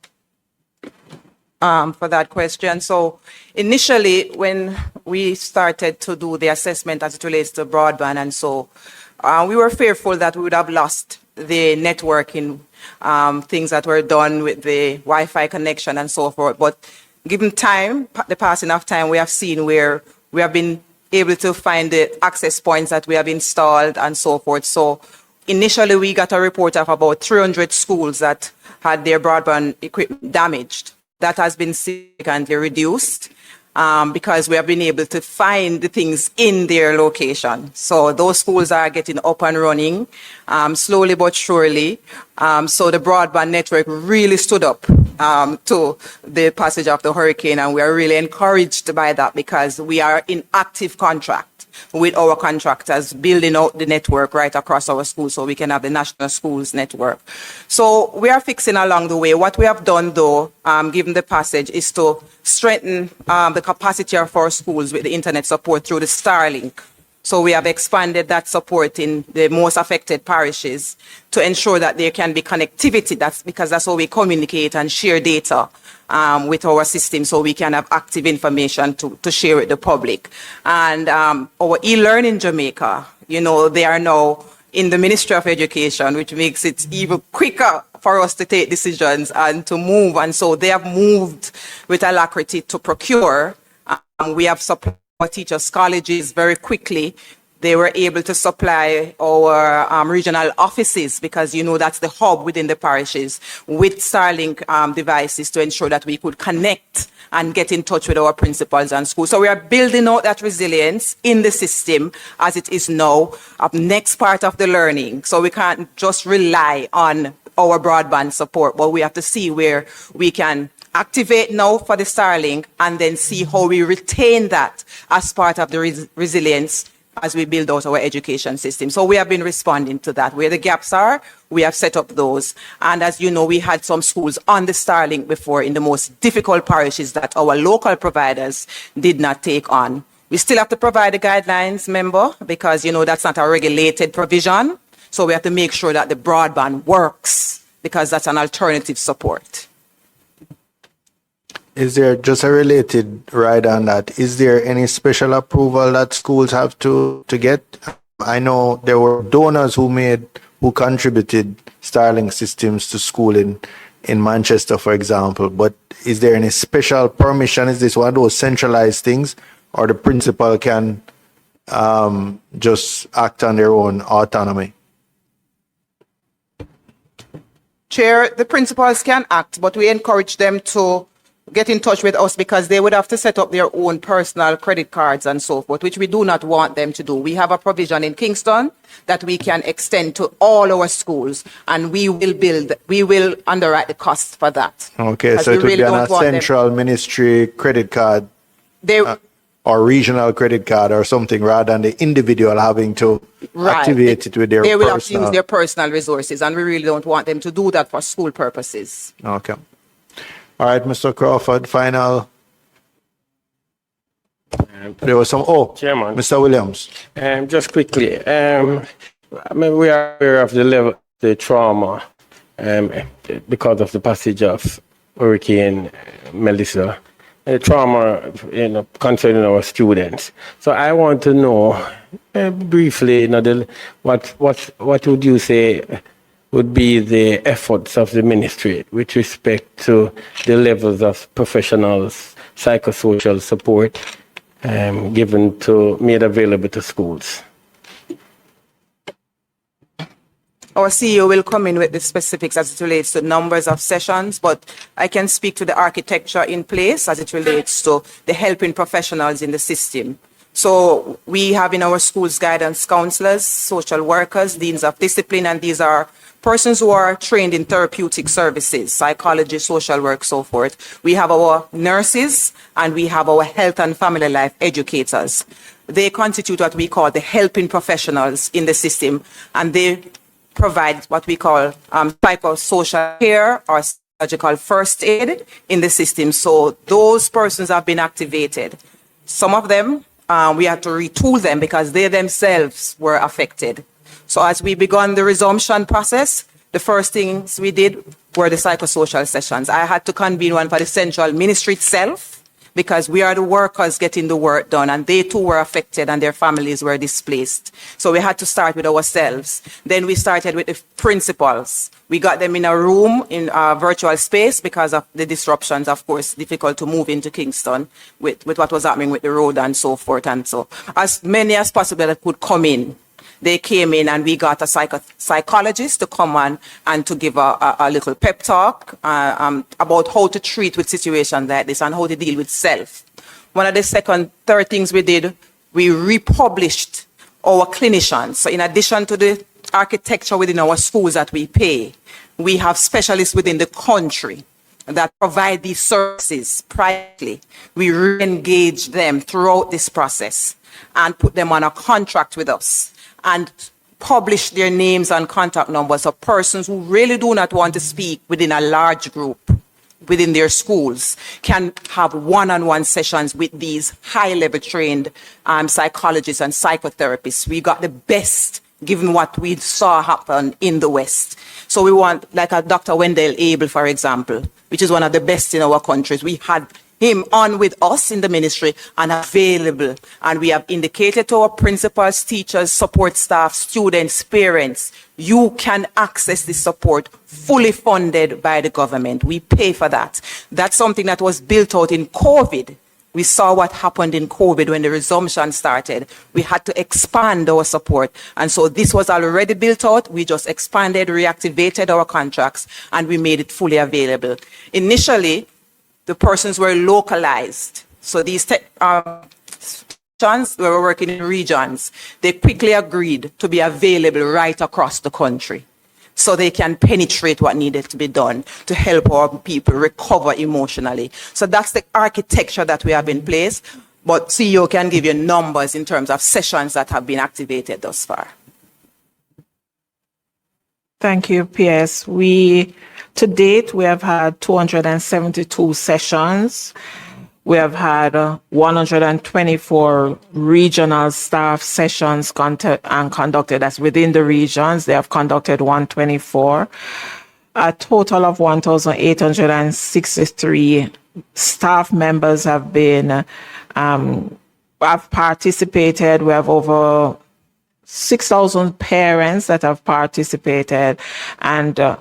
for that question. So initially, when we started to do the assessment as it relates to broadband, and so we were fearful that we would have lost the networking things that were done with the Wi-Fi connection and so forth. But given time, the passing of time, we have seen where we have been able to find the access points that we have installed and so forth. So initially, we got a report of about 300 schools that had their broadband equipment damaged. That has been significantly reduced because we have been able to find the things in their location. So those schools are getting up and running slowly but surely. So the broadband network really stood up to the passage of the hurricane, and we are really encouraged by that because we are in active contract with our contractors, building out the network right across our schools so we can have the national schools network. So we are fixing along the way. What we have done, though, given the passage, is to strengthen the capacity of our schools with the internet support through the Starlink. So we have expanded that support in the most affected parishes to ensure that there can be connectivity. That's because that's how we communicate and share data with our system, so we can have active information to share with the public. And our e-learning Jamaica, you know, they are now in the Ministry of Education, which makes it even quicker for us to take decisions and to move. And so they have moved with alacrity to procure. We have supplied our teachers' colleges very quickly. They were able to supply our regional offices, because, you know, that's the hub within the parishes, with Starlink devices to ensure that we could connect and get in touch with our principals and schools. So we are building out that resilience in the system as it is now, next part of the learning. So we can't just rely on our broadband support, but we have to see where we can activate now for the Starlink and then see how we retain that as part of the resilience as we build out our education system. So we have been responding to that. Where the gaps are, we have set up those. And as you know, we had some schools on the Starlink before in the most difficult parishes that our local providers did not take on. We still have to provide the guidelines, member, because, you know, that's not a regulated provision. So we have to make sure that the broadband works, because that's an alternative support. Is there, just a related right on that, is there any special approval that schools have to get? I know there were donors who contributed Starlink systems to school in Manchester, for example, but is there any special permission? Is this one of those centralized things, or the principal can just act on their own autonomy? Chair, the principals can act, but we encourage them to get in touch with us, because they would have to set up their own personal credit cards and so forth, which we do not want them to do. We have a provision in Kingston that we can extend to all our schools, and we will underwrite the costs for that. Okay, so it would be on a central ministry credit card or regional credit card or something, rather than the individual having to activate it with their They will personal. have to use their personal resources, and we really don't want them to do that for school purposes. Okay. All right, Mr. Crawford, final. There was some, Chairman. Mr. Williams. Just quickly, I mean, we are aware of the level, the trauma, because of the passage of Hurricane Melissa, the trauma, you know, concerning our students. So I want to know briefly, you know, what would you say would be the efforts of the ministry with respect to the levels of professionals, psychosocial support made available to schools? Our CEO will come in with the specifics as it relates to numbers of sessions, but I can speak to the architecture in place as it relates to the helping professionals in the system. So we have in our schools guidance counselors, social workers, deans of discipline, and these are persons who are trained in therapeutic services, psychology, social work, so forth. We have our nurses, and we have our health and family life educators. They constitute what we call the helping professionals in the system, and they provide what we call psychosocial care or psychological first aid in the system. So those persons have been activated. Some of them, we had to retool them because they themselves were affected. So as we began the resumption process, the first things we did were the psychosocial sessions. I had to convene one for the central ministry itself, because we are the workers getting the work done, and they too were affected and their families were displaced. So we had to start with ourselves. Then we started with the principals. We got them in a room, in a virtual space, because of the disruptions, of course, difficult to move into Kingston with what was happening with the road and so forth. And so as many as possible that could come in, they came in, and we got a psychologist to come on and to give a little pep talk about how to treat with situations like this and how to deal with self. One of the third things we did, we republished our clinicians. So in addition to the architecture within our schools that we pay, we have specialists within the country. that provide these services privately, we re-engage them throughout this process and put them on a contract with us and publish their names and contact numbers of persons who really do not want to speak within a large group within their schools can have one-on-one sessions with these high-level trained psychologists and psychotherapists. We got the best given what we saw happen in the West. So we want, like a Dr. Wendell Abel, for example, which is one of the best in our countries. We had him on with us in the ministry and available. And we have indicated to our principals, teachers, support staff, students, parents, you can access this support fully funded by the government. We pay for that. That's something that was built out in COVID. We saw what happened in COVID when the resumption started. We had to expand our support. And so this was already built out. We just expanded, reactivated our contracts, and we made it fully available. Initially, the persons were localized. So these we were working in regions. They quickly agreed to be available right across the country so they can penetrate what needed to be done to help our people recover emotionally. So that's the architecture that we have in place. But CEO can give you numbers in terms of sessions that have been activated thus far. Thank you, PS. To date, we have had 272 sessions. We have had 124 regional staff sessions conducted. That's within the regions. They have conducted 124. A total of 1,863 staff members have participated. We have over 6,000 parents that have participated, and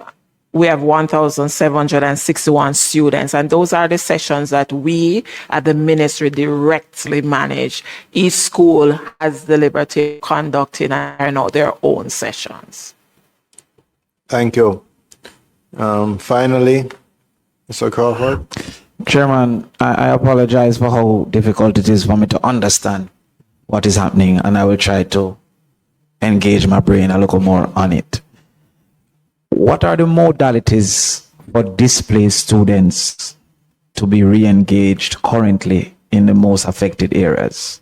we have 1,761 students, and those are the sessions that we at the ministry directly manage. Each school has the liberty of conducting and carrying out their own sessions. Thank you. Finally, Mr. Crawford. Chairman, I apologize for how difficult it is for me to understand what is happening, and I will try to engage my brain a little more on it. What are the modalities for displaced students to be re-engaged currently in the most affected areas?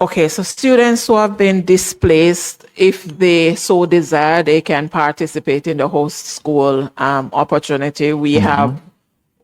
Okay, so students who have been displaced, if they so desire, they can participate in the host school opportunity. We have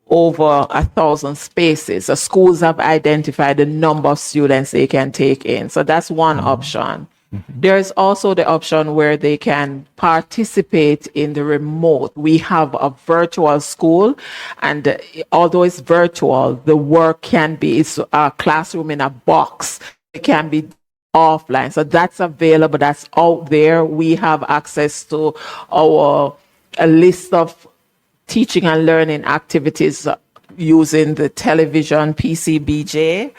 over 1,000 spaces. So schools have identified the number of students they can take in. So that's one option. There is also the option where they can participate in the remote. We have a virtual school, and although it's virtual, the work can be, it's a classroom in a box. It can be offline. So that's available. That's out there. We have access to a list of teaching and learning activities using the television PCBJ,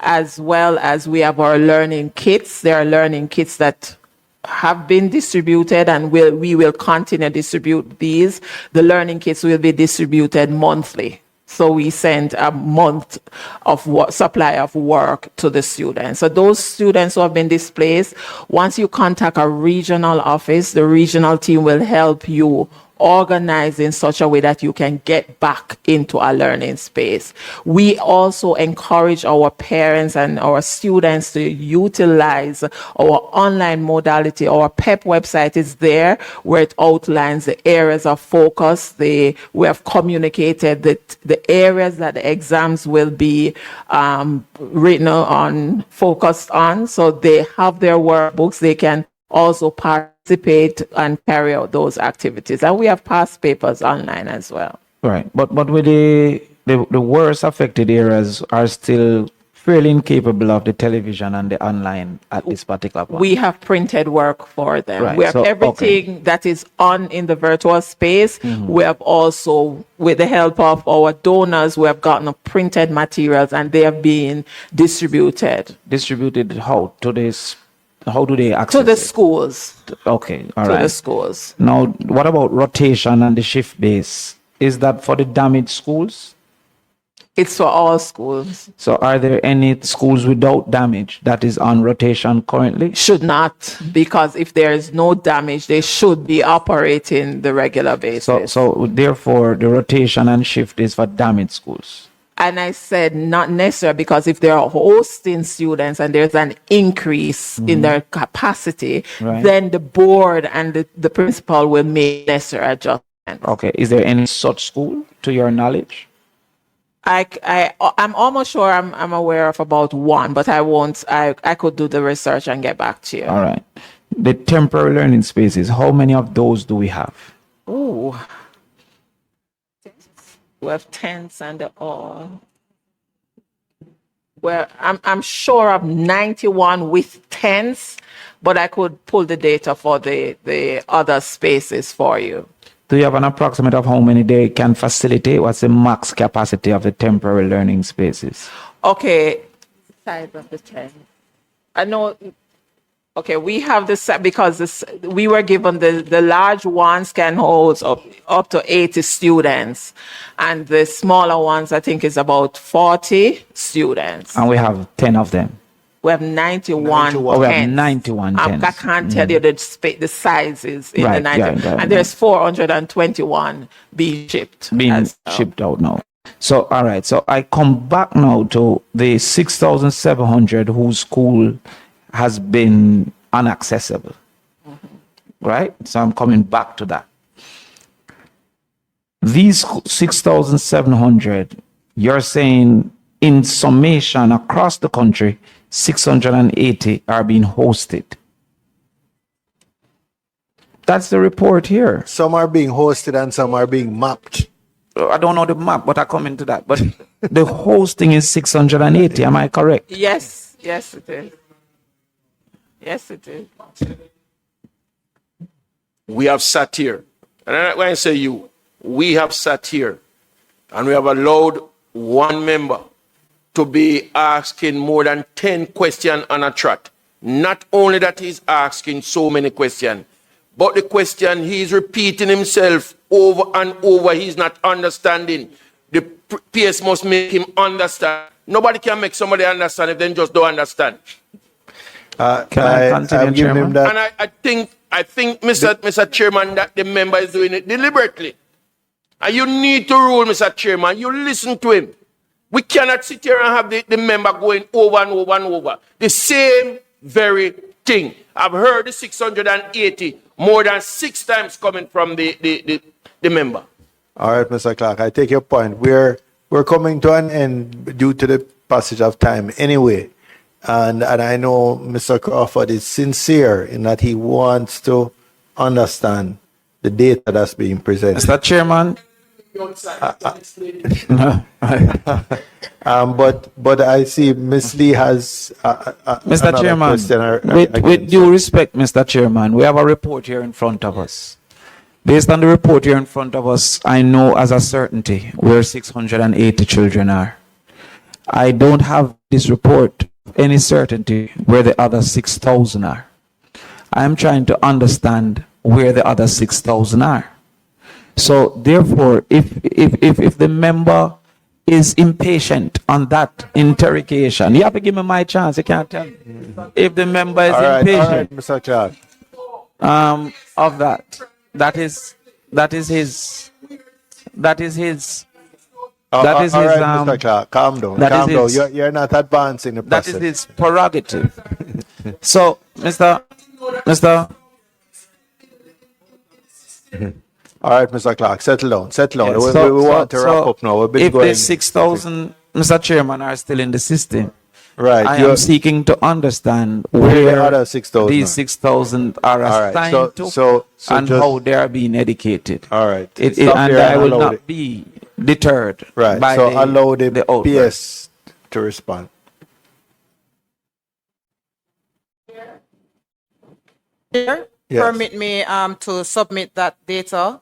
as well as we have our learning kits. There are learning kits that have been distributed, and we will continue to distribute these. The learning kits will be distributed monthly. So we send a month of supply of work to the students. So those students who have been displaced, once you contact a regional office, the regional team will help you organize in such a way that you can get back into a learning space. We also encourage our parents and our students to utilize our online modality. Our PEP website is there where it outlines the areas of focus. We have communicated that the areas that the exams will be written on, focused on. So they have their workbooks. They can also participate and carry out those activities. And we have past papers online as well. Right. But with the worst affected areas are still fairly incapable of the television and the online at this particular point. We have printed work for them. Right. We have So, everything that is on in the virtual space. We have also, with the help of our donors, we have gotten printed materials, and they have been distributed. Distributed how? How do they access To the it? schools. Okay, all To right. the schools. Now, what about rotation and the shift base? Is that for the damaged schools? It's for all schools. So are there any schools without damage that is on rotation currently? Should not, because if there is no damage, they should be operating the regular basis. So therefore, the rotation and shift is for damaged schools. And I said not necessary, because if they are hosting students and there's an increase in their capacity, Right. then the board and the principal will make necessary adjustments. Okay. Is there any such school to your knowledge? I'm almost sure I'm aware of about one, but I could do the research and get back to you. All right. The temporary learning spaces, how many of those do we have? Ooh. We have tents and all. Well, I'm sure of 91 with tents, but I could pull the data for the other spaces for you. Do you have an approximate of how many they can facilitate? What's the max capacity of the temporary learning spaces? Okay, size of the tent. I know. Okay, we have this because we were given the large ones can hold up to 80 students, and the smaller ones I think is about 40 students. And we have 10 of them. We have 91 Oh, we have tents. 91 tents. I can't tell you the sizes in the Right, 90, yeah, and there's 421 being shipped. Being as well. shipped out now. So, all right. So I come back now to the 6,700 whose school has been inaccessible. Right? So I'm coming back to that. These 6,700, you're saying in summation across the country, 680 are being hosted. That's the report here. Some are being hosted and some are being mapped. I don't know the map, but I come into that. But the hosting is 680. Am I correct? Yes, yes it is. Yes it is. We have sat here, and when I say you, we have sat here, and we have allowed one member to be asking more than 10 questions on a trot. Not only that he's asking so many questions, but the question he's repeating himself over and over, he's not understanding. The PS must make him understand. Nobody can make somebody understand if they just don't understand. Can I continue, I've given him Chairman? that. And I think, Mr. Chairman, that the member is doing it deliberately. And you need to rule, Mr. Chairman. You listen to him. We cannot sit here and have the member going over and over and over. The same very thing. I've heard the 680 more than 6 times coming from the member. All right, Mr. Clark, I take your point. We're coming to an end due to the passage of time anyway. And I know Mr. Crawford is sincere in that he wants to understand the data that's being presented. Mr. Chairman. But I see Ms. Lee has Mr. another Chairman, question with due respect, Mr. Chairman, we have a report here in front of us. Based on the report here in front of us, I know as a certainty where 680 children are. I don't have this report any certainty where the other 6,000 are. I am trying to understand where the other 6,000 are. So therefore, if the member is impatient on that interrogation, you have to give me my chance. You can't tell me. If the member is impatient, all right, Mr. Clark. of that is his. All That is right, his, Mr. Clark, calm down. that is Calm down. his- You're not advancing the That process. is his prerogative. So, Mr. All right, Mr. Clark, settle down. Settle down. Yes, We want to wrap up now. We've been if going. the 6,000, Mr. Chairman, are still in the system, Right. I you're- am seeking to understand Where the where other 6,000 these are. 6,000 are All right, assigned to so and just- how they are being educated. All right. And Stop there I and will allow not it. be deterred Right. by So allow the outbreak. PS to respond. Chair, Yes. permit me to submit that data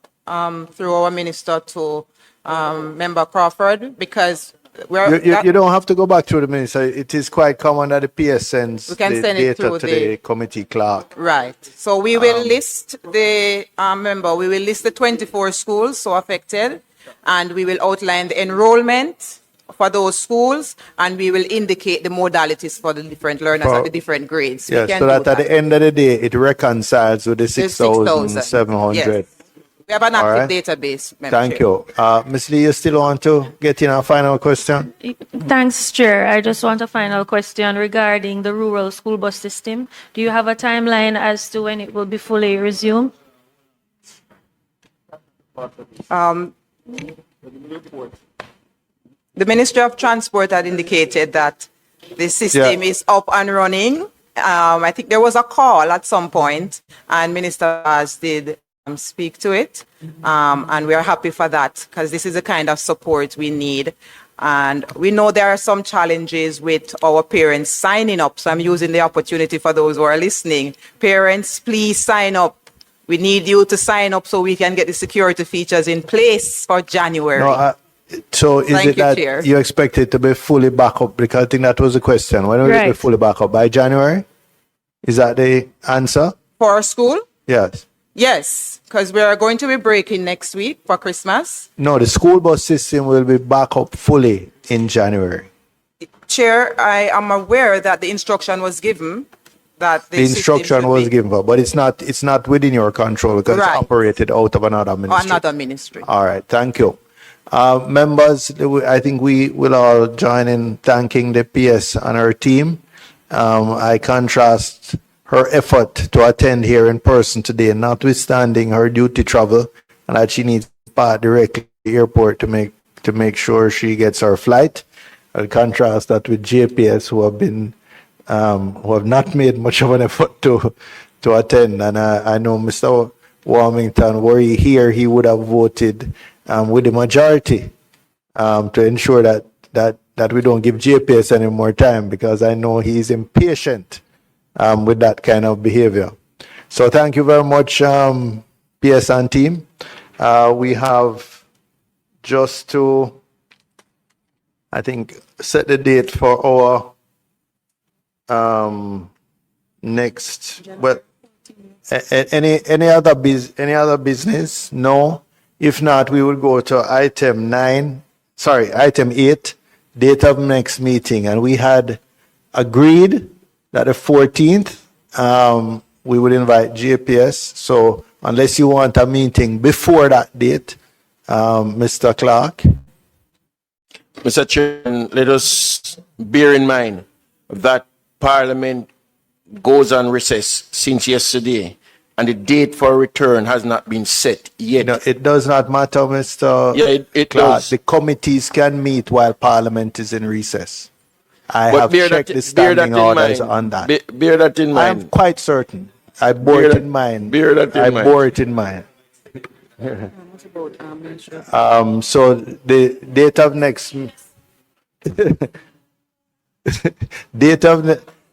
through our minister to Member Crawford, because You don't have to go back to the minister. It is quite common that the PS sends We can the send it data through to the- the committee clerk. Right. So we will list the we will list the 24 schools so affected, and we will outline the enrollment for those schools, and we will indicate the modalities for the different learners For- at the different grades. We Yes, can so do that at the end of the day, it reconciles with the The 6,700. Yes. We have an All active right. database. Madam Thank Chair. you. Ms. Lee, you still want to get in a final question? Thanks, Chair. I just want a final question regarding the rural school bus system. Do you have a timeline as to when it will be fully resumed? The Ministry of Transport had indicated that the system Yeah. is up and running. I think there was a call at some point, and Minister Baz did speak to it. And we are happy for that because this is the kind of support we need. And we know there are some challenges with our parents signing up. So I'm using the opportunity for those who are listening. Parents, please sign up. We need you to sign up so we can get the security features in place for January. No, so is Thank it you, that Chair. you expect it to be fully back up? Because I think that was the question. When will it be Right. fully back up? By January? Is that the answer? For our school? Yes. Yes, because we are going to be breaking next week for Christmas. No, the school bus system will be back up fully in January. Chair, I am aware that the instruction was given that The system instruction should was be given, but it's not within your control because Right. it's operated out of another ministry. another ministry. All right, thank you. Members, I think we will all join in thanking the PS and her team. I contrast her effort to attend here in person today, notwithstanding her duty travel, and that she needs to part directly to the airport to make sure she gets her flight. I contrast that with JPS, who have not made much of an effort to attend. And I know Mr. Warmington, were he here, he would have voted with the majority to ensure that we don't give JPS any more time, because I know he's impatient with that kind of behavior. So thank you very much, PS and team. We have just to, I think, set the date for our next, well, any other business? No. If not, we will go to item 8, date of next meeting. And we had agreed that the 14th, we would invite JPS. So unless you want a meeting before that date, Mr. Clark. Mr. Chairman, let us bear in mind that Parliament goes on recess since yesterday, and the date for return has not been set yet. No, it does not matter, Mr. Yeah, it Clark. does. The committees can meet while Parliament is in recess. I But have bear checked that- the bear that standing in orders mind. on that. Bear that in I am mind. quite certain. I bore Bear it that- in mind. bear that in I mind. bore it in mind. So the date of next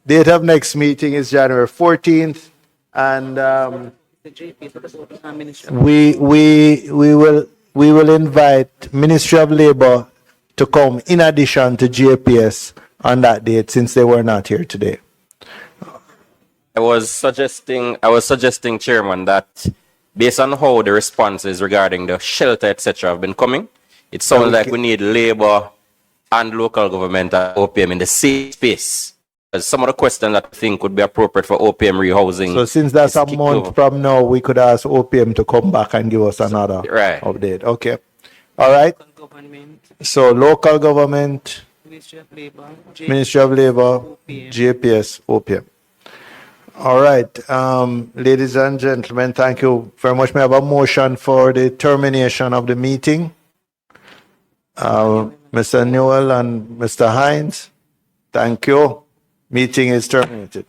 date of next meeting is January 14th, and we will invite Ministry of Labor to come in addition to JPS on that date, since they were not here today. I was suggesting, Chairman, that based on how the responses regarding the shelter, etc., have been coming, it sounds like we need Labour and local government and OPM in the same space. Because some of the questions that I think would be appropriate for OPM rehousing. So since that's is a kicked month over. from now, we could ask OPM to come back and give us another Right. update. Okay. All right. So local government, Ministry of Labor, JPS, OPM. All right, ladies and gentlemen, thank you very much. May I have a motion for the termination of the meeting? Mr. Newell and Mr. Hines, thank you. Meeting is terminated.